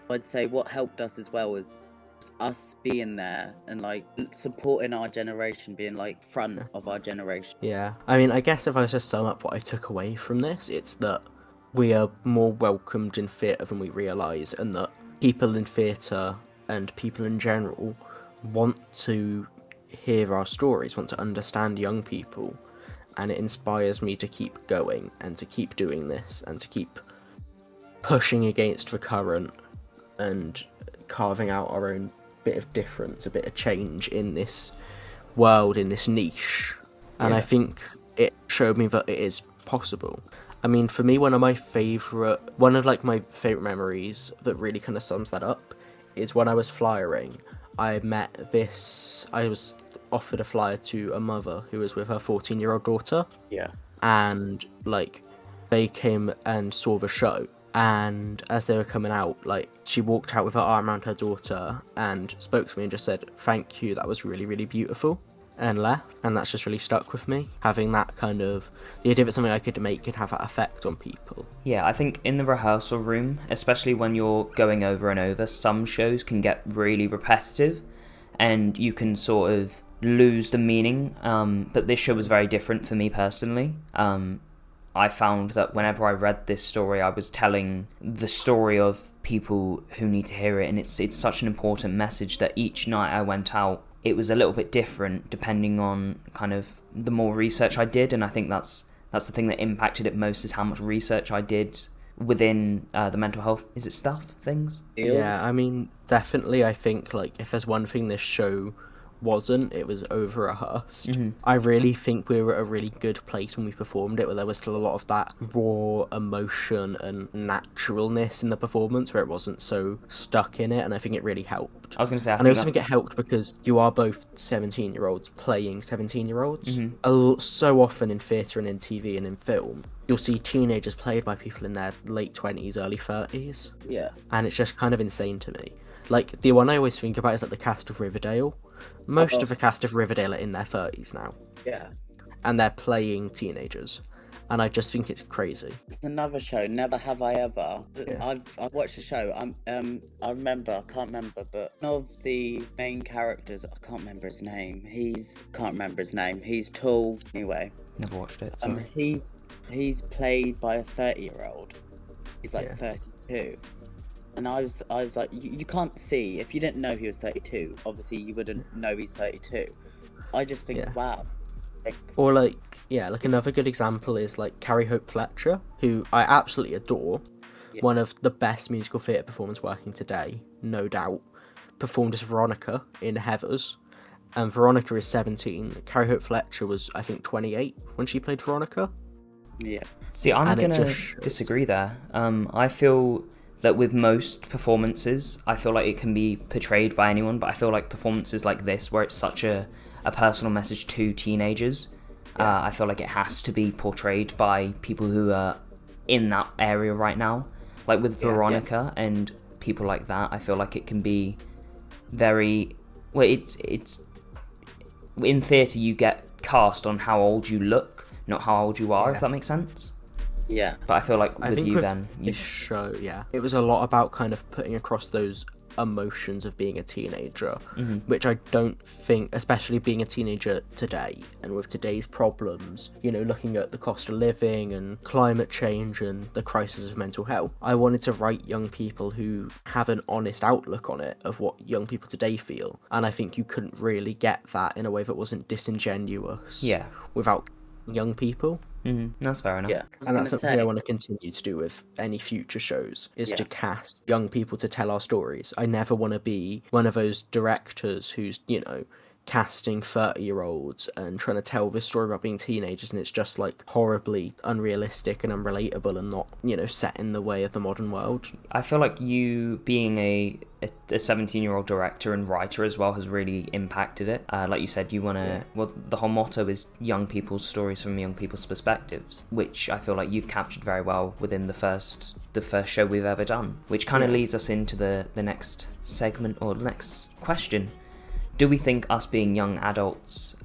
I'd say what helped us as well was us being there and like supporting our generation, being like front of our generation. I mean, I guess if I was to sum up what I took away from this, it's that we are more welcomed in theatre than we realise, and that people in theatre and people in general want to hear our stories, want to understand young people, and it inspires me to keep going and to keep doing this and to keep pushing against the current and carving out our own bit of difference, a bit of change in this world, in this niche. And I think it showed me that it is possible. I mean, for me, one of my favourite memories that really kind of sums that up is when I was flyering. I was offered a flyer to a mother who was with her 14-year-old daughter. And, like, they came and saw the show. And as they were coming out, like, she walked out with her arm around her daughter and spoke to me and just said, thank you, that was really, really beautiful. and left, and that's just really stuck with me, having that kind of, the idea that something I could make could have that effect on people. Yeah, I think in the rehearsal room, especially when you're going over and over, some shows can get really repetitive and you can sort of lose the meaning, but this show was very different for me personally. I found that whenever I read this story, I was telling the story of people who need to hear it, and it's such an important message that each night I went out, it was a little bit different depending on kind of the more research I did, and I think that's the thing that impacted it most, is how much research I did within the mental health, is it stuff, things? Yeah, I mean, definitely, I think, like, if there's one thing this show wasn't, it was over-rehearsed. I really think we were at a really good place when we performed it, where there was still a lot of that raw emotion and naturalness in the performance, where it wasn't so stuck in it, and I think it really helped. I was going to say, I also think it helped because you are both 17-year-olds playing 17-year-olds. So often in theatre and in TV and in film, you'll see teenagers played by people in their late 20s, early 30s. Yeah. And it's just kind of insane to me. Like, the one I always think about is, like, the cast of Riverdale. Most of the cast of Riverdale are in their 30s now. Yeah. And they're playing teenagers. And I just think it's crazy. It's another show, Never Have I Ever. Yeah. I've watched the show. I can't remember, but one of the main characters, I can't remember his name. He's tall, anyway. Never watched it, sorry. He's played by a 30-year-old. He's like 32. And I was like, you can't see, if you didn't know he was 32, obviously you wouldn't know he's 32. I just think, wow. Or like another good example is like Carrie Hope Fletcher, who I absolutely adore. Yeah. One of the best musical theatre performers working today, no doubt. Performed as Veronica in Heathers. And Veronica is 17. Carrie Hope Fletcher was, I think, 28 when she played Veronica. Yeah. See, I'm going to disagree there. I feel that with most performances, I feel like it can be portrayed by anyone, but I feel like performances like this, where it's such a personal message to teenagers, I feel like it has to be portrayed by people who are in that area right now. Like with Veronica and people like that, I feel like it can be very... Well, it's in theatre, you get cast on how old you look, not how old you are, if that makes sense. Yeah. But I feel like with you, this show, it was a lot about kind of putting across those emotions of being a teenager, which I don't think, especially being a teenager today and with today's problems, you know, looking at the cost of living and climate change and the crisis of mental health, I wanted to write young people who have an honest outlook on it of what young people today feel, and I think you couldn't really get that in a way that wasn't disingenuous without young people. That's fair enough. Yeah, and that's something I want to continue to do with any future shows, is to cast young people to tell our stories. I never want to be one of those directors who's, you know, casting 30-year-olds and trying to tell this story about being teenagers, and it's just like horribly unrealistic and unrelatable and not, you know, set in the way of the modern world. I feel like you being a 17-year-old director and writer as well has really impacted it. Like you said, you want to... Well, the whole motto is young people's stories from young people's perspectives, which I feel like you've captured very well within the first show we've ever done, which kind of leads us into the next segment, or the next question. Do we think us being young adults,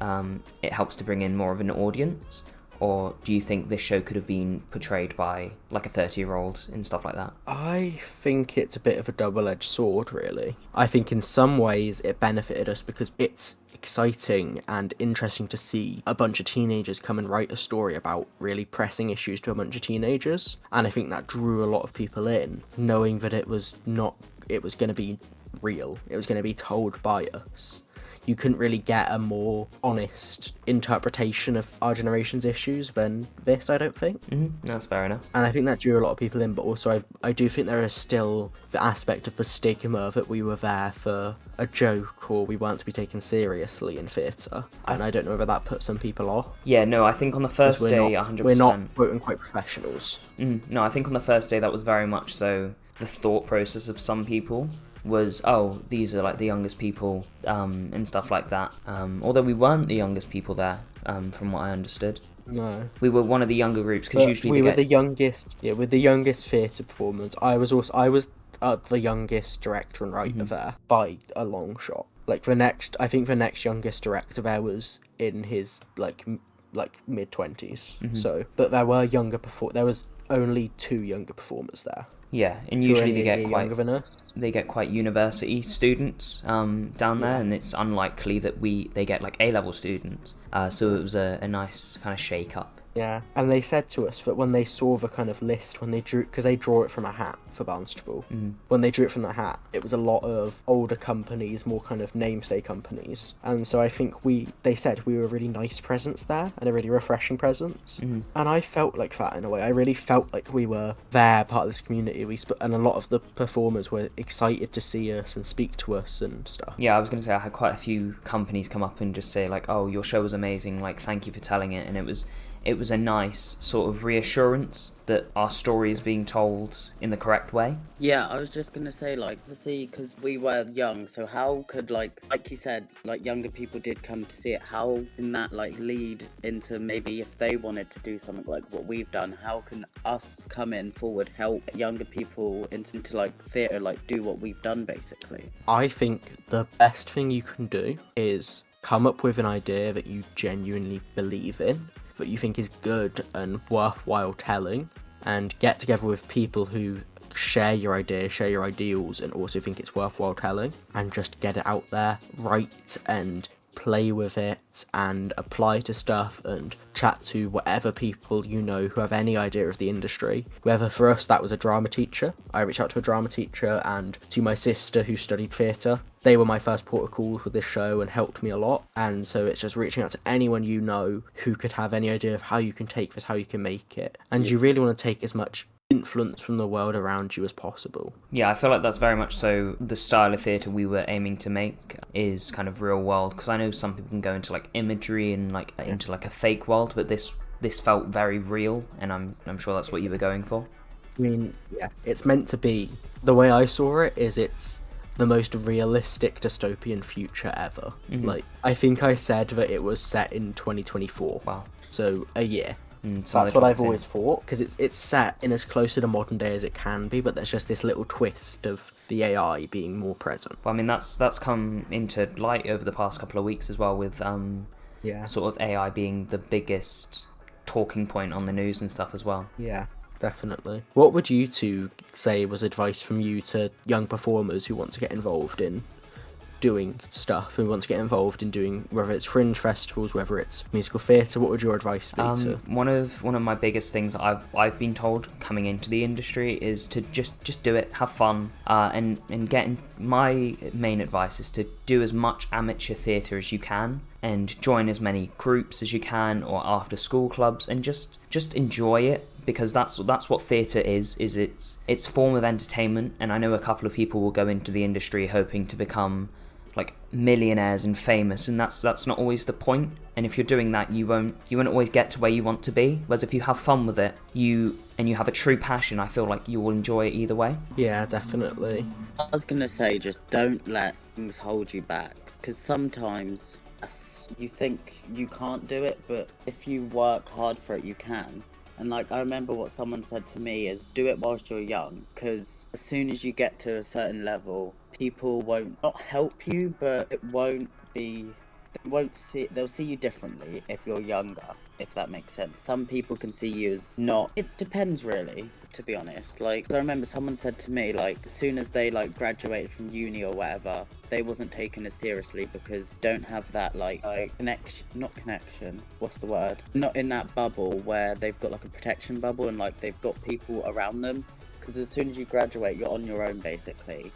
it helps to bring in more of an audience? Or do you think this show could have been portrayed by like a 30-year-old and stuff like that? I think it's a bit of a double-edged sword, really. I think in some ways it benefited us because it's exciting and interesting to see a bunch of teenagers come and write a story about really pressing issues to a bunch of teenagers. And I think that drew a lot of people in, knowing that it was going to be real. It was going to be told by us. You couldn't really get a more honest interpretation of our generation's issues than this, I don't think. That's fair enough. And I think that drew a lot of people in, but also I do think there is still the aspect of the stigma that we were there for a joke or we weren't to be taken seriously in theatre. And I don't know whether that put some people off. Yeah, no, I think on the first day, 100%. We're not quote-unquote professionals. No, I think on the first day that was very much so the thought process of some people was, oh, these are like the youngest people, and stuff like that. Although we weren't the youngest people there, from what I understood. No. We were one of the younger groups, because usually we were the youngest. Yeah, with the youngest theatre performance. I was the youngest director and writer there by a long shot. I think the next youngest director there was in his mid-20s. So, but there was only 2 younger performers there. Yeah, and who are usually only a year younger than us. they get quite university students down there, and it's unlikely that they get like A-level students. So it was a nice kind of shake-up. Yeah, and they said to us that when they saw the kind of list, when they drew, because they draw it from a hat for Barnstaple, when they drew it from the hat, it was a lot of older companies, more kind of namestay companies, and so I think they said we were a really nice presence there, and a really refreshing presence, and I felt like that in a way. I really felt like we were there, part of this community, and a lot of the performers were excited to see us and speak to us and stuff. Yeah, I was going to say I had quite a few companies come up and just say like, oh, your show was amazing, like thank you for telling it, and it was a nice sort of reassurance that our story is being told in the correct way. Yeah, I was just gonna say, like, obviously, because we were young, so how could, like you said, like, younger people did come to see it, how can that, like, lead into maybe if they wanted to do something like what we've done, how can us come in forward, help younger people into like, theatre, like, do what we've done, basically? I think the best thing you can do is come up with an idea that you genuinely believe in, that you think is good and worthwhile telling, and get together with people who share your ideas, share your ideals, and also think it's worthwhile telling, and just get it out there, write and play with it and apply to stuff and chat to whatever people you know who have any idea of the industry. Whether for us that was a drama teacher, I reached out to a drama teacher, and to my sister who studied theatre. They were my first port of call with this show and helped me a lot, and so it's just reaching out to anyone you know who could have any idea of how you can take this, how you can make it, and you really want to take as much influence from the world around you as possible. Yeah, I feel like that's very much so the style of theatre we were aiming to make is kind of real world, because I know some people can go into like imagery and like into like a fake world, but this felt very real, and I'm sure that's what you were going for. I mean, yeah, it's meant to be. The way I saw it is it's the most realistic dystopian future ever. Like, I think I said that it was set in 2024. Wow. So a year. So that's what I've always thought, because it's set in as close to the modern day as it can be, but there's just this little twist of the AI being more present. Well, I mean, that's come into light over the past couple of weeks as well, with sort of AI being the biggest talking point on the news and stuff as well. Yeah, definitely. What would you two say was advice from you to young performers who want to get involved in doing stuff, who want to get involved in doing, whether it's fringe festivals, whether it's musical theatre? What would your advice be to? One of my biggest things I've been told coming into the industry is to just do it, have fun, and my main advice is to do as much amateur theatre as you can, and join as many groups as you can, or after school clubs, and just enjoy it, because that's what theatre is it's form of entertainment. And I know a couple of people will go into the industry hoping to become like millionaires and famous, and that's not always the point. And if you're doing that, you won't always get to where you want to be. Whereas if you have fun with it, you have a true passion, I feel like you will enjoy it either way. Yeah, definitely. I was gonna say, just don't let things hold you back, because sometimes you think you can't do it, but if you work hard for it, you can. And like, I remember what someone said to me is, do it whilst you're young, because as soon as you get to a certain level, people won't not help you, but they'll see you differently if you're younger, if that makes sense. Some people can see you as not. It depends, really, to be honest. Like, I remember someone said to me, like, as soon as they like graduated from uni or whatever, they wasn't taken as seriously because don't have that like connection, what's the word, not in that bubble where they've got like a protection bubble and like they've got people around them, because as soon as you graduate, you're on your own basically.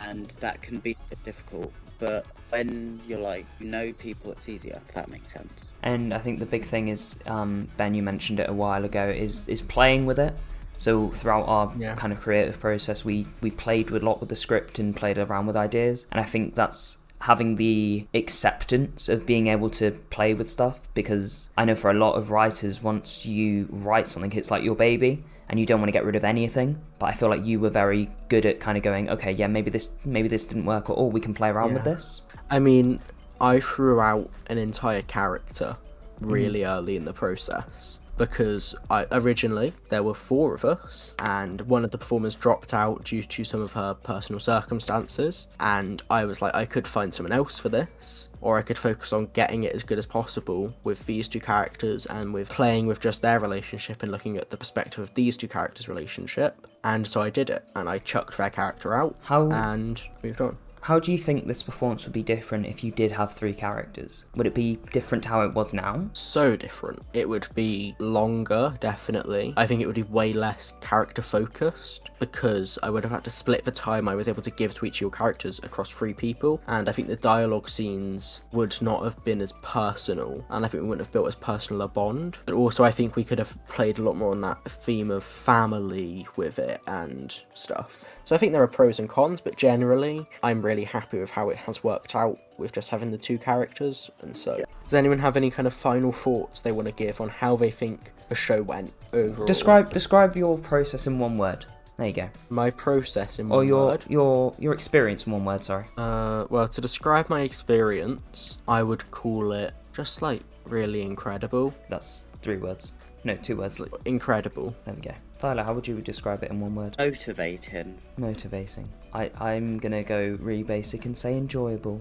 And that can be difficult, but when you're like, you know people, it's easier, if that makes sense. And I think the big thing is, Ben, you mentioned it a while ago, is playing with it. So throughout our kind of creative process, we played a lot with the script and played around with ideas, and I think that's having the acceptance of being able to play with stuff, because I know for a lot of writers, once you write something, it's like your baby and you don't want to get rid of anything. But I feel like you were very good at kind of going, okay, yeah, maybe this didn't work, or we can play around with this. I mean, I threw out an entire character really early in the process because originally there were 4 of us, and one of the performers dropped out due to some of her personal circumstances, and I was like, I could find someone else for this, or I could focus on getting it as good as possible with these 2 characters and with playing with just their relationship and looking at the perspective of these 2 characters' relationship. And so I did it, and I chucked their character out and moved on. How do you think this performance would be different if you did have 3 characters? Would it be different to how it was now? So different. It would be longer, definitely. I think it would be way less character focused, because I would have had to split the time I was able to give to each of your characters across 3 people, and I think the dialogue scenes would not have been as personal, and I think we wouldn't have built as personal a bond. But also I think we could have played a lot more on that theme of family with it and stuff. So I think there are pros and cons, but generally I'm really happy with how it has worked out with just having the 2 characters. And so, Does anyone have any kind of final thoughts they want to give on how they think the show went overall? Describe your process in 1 word. There you go. My process in 1 word? Or your experience in 1 word, sorry. Well, to describe my experience, I would call it just like really incredible. That's 3 words. No, 2 words. Incredible. There we go. Tyler, how would you describe it in 1 word? Motivating. Motivating. I'm gonna go really basic and say enjoyable.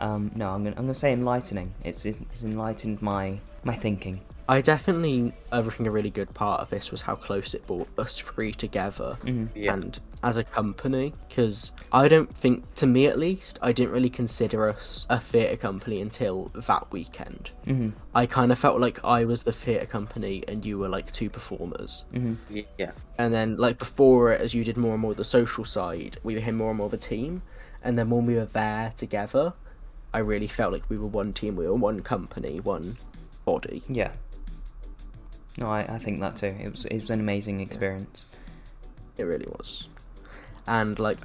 No, I'm gonna say enlightening. It's enlightened my thinking. I definitely think a really good part of this was how close it brought us 3 together, and as a company, because I don't think, to me at least, I didn't really consider us a theatre company until that weekend. I kind of felt like I was the theatre company and you were like 2 performers. Yeah. And then like before it, as you did more and more the social side, we became more and more of a team, and then when we were there together, I really felt like we were one team, we were one company, one body. Yeah. No, I think that too. It was an amazing experience. It really was. And like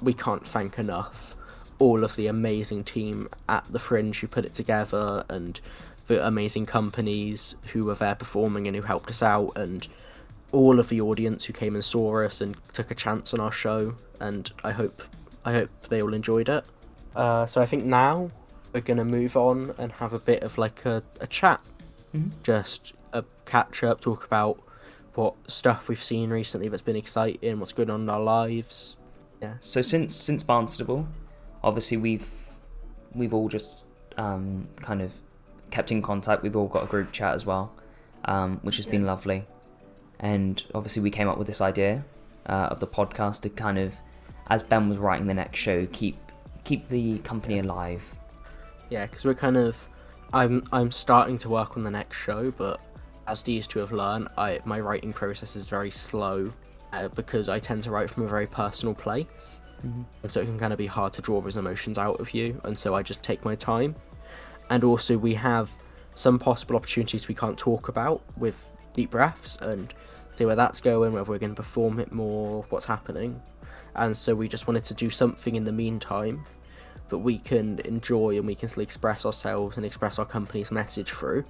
we can't thank enough all of the amazing team at the Fringe who put it together, and the amazing companies who were there performing and who helped us out, and all of the audience who came and saw us and took a chance on our show, and I hope they all enjoyed it. So I think now we're gonna move on and have a bit of like a chat. Just a catch up, talk about what stuff we've seen recently that's been exciting, what's going on in our lives. Yeah. So since Barnstaple, obviously we've all just kind of kept in contact. We've all got a group chat as well, which has been lovely. And obviously we came up with this idea of the podcast to kind of, as Ben was writing the next show, keep the company alive. Yeah, because we're kind of, I'm starting to work on the next show, but as these 2 have learned, my writing process is very slow because I tend to write from a very personal place, and so it can kind of be hard to draw those emotions out of you, and so I just take my time. And also we have some possible opportunities we can't talk about with Deep Breaths, and see where that's going, whether we're going to perform it more, what's happening. And so we just wanted to do something in the meantime that we can enjoy and we can still express ourselves and express our company's message through.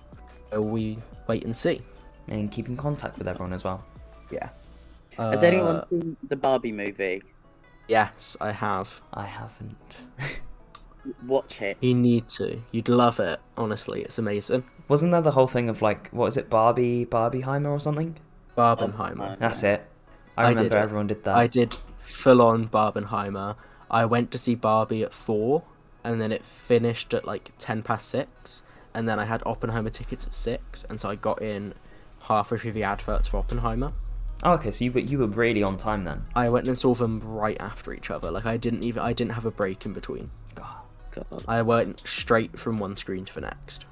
So we wait and see. And keep in contact with everyone as well. Yeah. Has anyone seen the Barbie movie? Yes, I have. I haven't. Watch it. You need to. You'd love it. Honestly, it's amazing. Wasn't there the whole thing of like, what is it, Barbieheimer or something? Barbenheimer. That's it. I remember everyone did that. I did full-on Barbenheimer. I went to see Barbie at 4, and then it finished at like 6:10, and then I had Oppenheimer tickets at 6, and so I got in halfway through the adverts for Oppenheimer. Oh, okay, so you were really on time then. I went and saw them right after each other. Like I didn't have a break in between. God. I went straight from one screen to the next.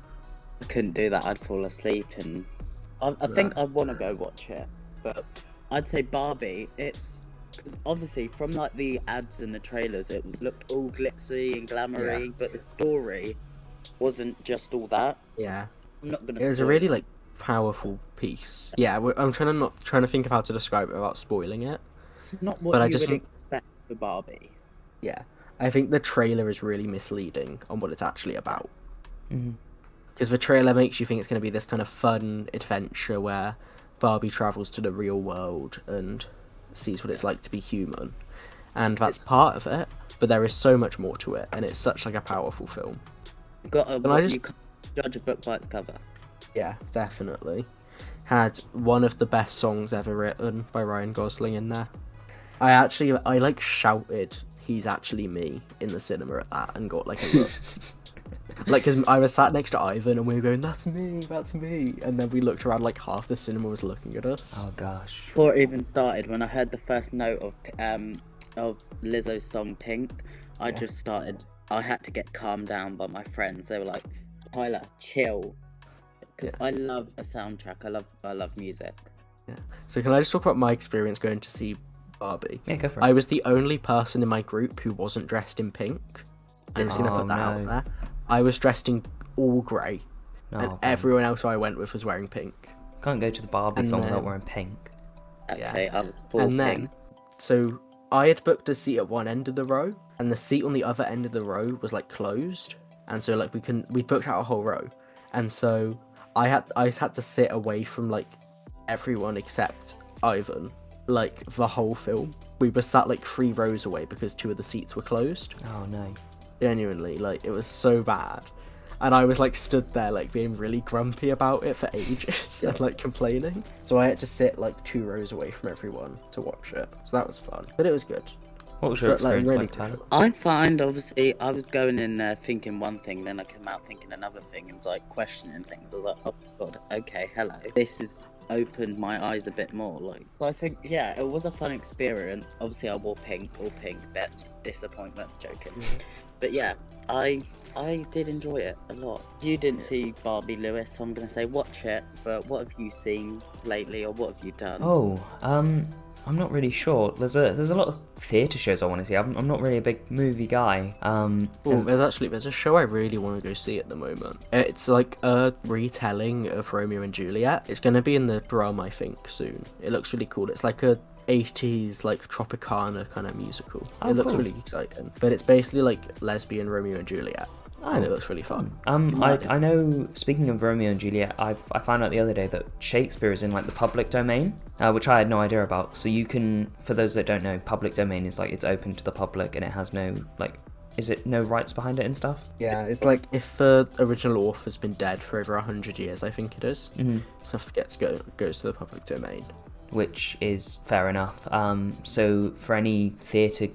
I couldn't do that. I'd fall asleep, and I think I want to go watch it, but I'd say Barbie. It's because obviously from like the ads and the trailers, it looked all glitzy and glamoury, but the story wasn't just all that. Yeah, I'm not gonna. It was a really like powerful piece. Yeah, I'm trying to think of how to describe it without spoiling it. It's not what you would expect for Barbie. Yeah, I think the trailer is really misleading on what it's actually about. Because the trailer makes you think it's going to be this kind of fun adventure where Barbie travels to the real world and sees what it's like to be human, and that's part of it. But there is so much more to it, and it's such like a powerful film. You can't judge a book by its cover. Yeah, definitely. had one of the best songs ever written by Ryan Gosling in there. I like shouted, "He's actually me," in the cinema at that, and got like a look. Like, cause I was sat next to Ivan and we were going, "That's me, that's me," and then we looked around, like half the cinema was looking at us. Oh gosh. Before it even started, when I heard the first note of Lizzo's song Pink, I had to get calmed down by my friends. They were like, "Tyler, chill," because I love a soundtrack. I love music. Yeah. So can I just talk about my experience going to see Barbie? Yeah, go for it. I was the only person in my group who wasn't dressed in pink. I'm just gonna put that out there. I was dressed in all grey, and everyone else I went with was wearing pink. Can't go to the Barbie film without wearing pink. Okay, I was full And pink. then, so I had booked a seat at one end of the row, and the seat on the other end of the row was like closed, and so like we booked out a whole row, and so I had to sit away from like everyone except Ivan, like the whole film. We were sat like 3 rows away because 2 of the seats were closed. Oh no. Genuinely, like, it was so bad. And I was like stood there like being really grumpy about it for ages and like complaining. So I had to sit like 2 rows away from everyone to watch it. So that was fun. But it was good. What was your experience really like, Tyler? I find, obviously, I was going in there thinking one thing, then I came out thinking another thing, and was like questioning things. I was like, oh god, okay, hello. This has opened my eyes a bit more. Like, so I think, yeah, it was a fun experience. Obviously, I wore pink, all pink, bet disappointment, joking. But yeah, I did enjoy it a lot. You didn't see Barbie, Lewis, so I'm gonna say watch it. But what have you seen lately, or what have you done? Oh, I'm not really sure. There's a lot of theatre shows I want to see. I'm not really a big movie guy. There's a show I really want to go see at the moment. It's like a retelling of Romeo and Juliet. It's going to be in the Drum, I think, soon. It looks really cool. It's like a 80s like Tropicana kind of musical. It looks really exciting. But it's basically like lesbian Romeo and Juliet. And it looks really fun. I know, speaking of Romeo and Juliet, I found out the other day that Shakespeare is in like the public domain, which I had no idea about. So you can, for those that don't know, public domain is like it's open to the public and it has no like, is it no rights behind it and stuff? Yeah, it's like if the original author's been dead for over 100 years, I think it is. Stuff goes to the public domain. Which is fair enough. So for any theatre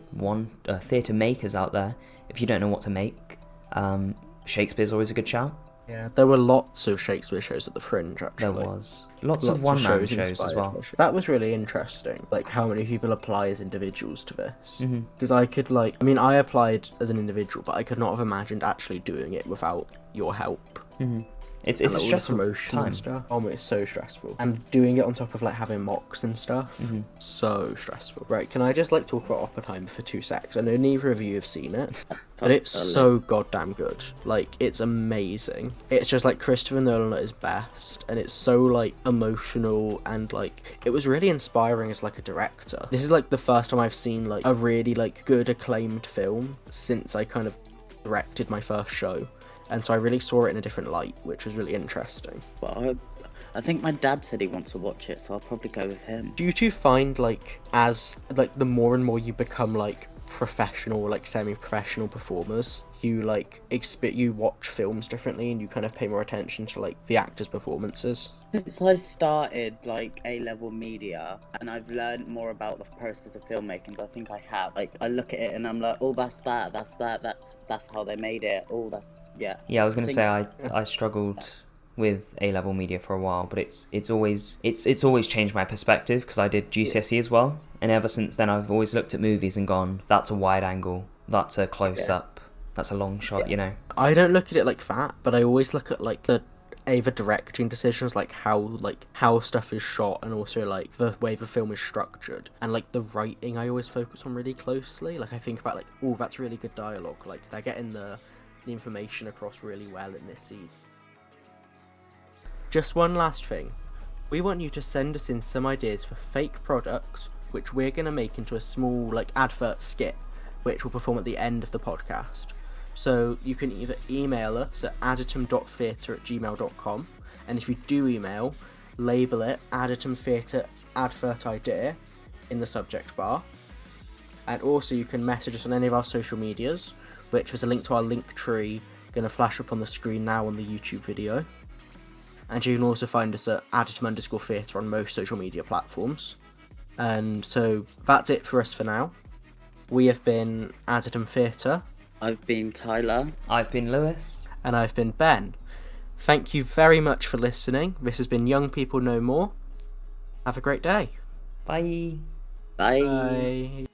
makers out there, if you don't know what to make, Shakespeare's always a good shout. Yeah, there were lots of Shakespeare shows at the Fringe, actually. There was. Lots of one-man shows as well. That was really interesting, like how many people apply as individuals to this. Because I applied as an individual, but I could not have imagined actually doing it without your help. It's a stressful time. And stuff. Oh, it's so stressful. And doing it on top of like having mocks and stuff. So stressful. Right, can I just like talk about Oppenheimer for 2 secs? I know neither of you have seen it, but it's so goddamn good. Like, it's amazing. It's just like Christopher Nolan at his best, and it's so like emotional, and like it was really inspiring as like a director. This is like the first time I've seen like a really like good acclaimed film since I kind of directed my first show. And so I really saw it in a different light, which was really interesting. Well, I think my dad said he wants to watch it, so I'll probably go with him. Do you two find, like, as, like, the more and more you become, like, professional, like, semi-professional performers, you, like, you watch films differently and you kind of pay more attention to, like, the actors' performances? Since I started, like, A-level media, and I've learned more about the process of filmmaking, I think I have. Like, I look at it and I'm like, oh, that's how they made it. Oh, yeah. Yeah, I was going to say, I struggled with A-level media for a while, but it's always changed my perspective, because I did GCSE as well, and ever since then I've always looked at movies and gone, that's a wide angle, that's a close-up, that's a long shot, you know? I don't look at it like that, but I always look at, like, the directing decisions, like how stuff is shot, and also like the way the film is structured, and like the writing I always focus on really closely. Like I think about like, oh, that's really good dialogue, like they're getting the information across really well in this scene. Just one last thing, we want you to send us in some ideas for fake products which we're going to make into a small like advert skit which will perform at the end of the podcast. So you can either email us at additum.theatre@gmail.com, and if you do email, label it Additum Theatre Advert Idea in the subject bar. And also you can message us on any of our social medias, which is a link to our link tree going to flash up on the screen now on the YouTube video. and you can also find us at @Adatum_theatre on most social media platforms. And so that's it for us for now. We have been Adatum Theatre. I've been Tyler. I've been Lewis. And I've been Ben. Thank you very much for listening. This has been Young People Know More. Have a great day. Bye. Bye. Bye.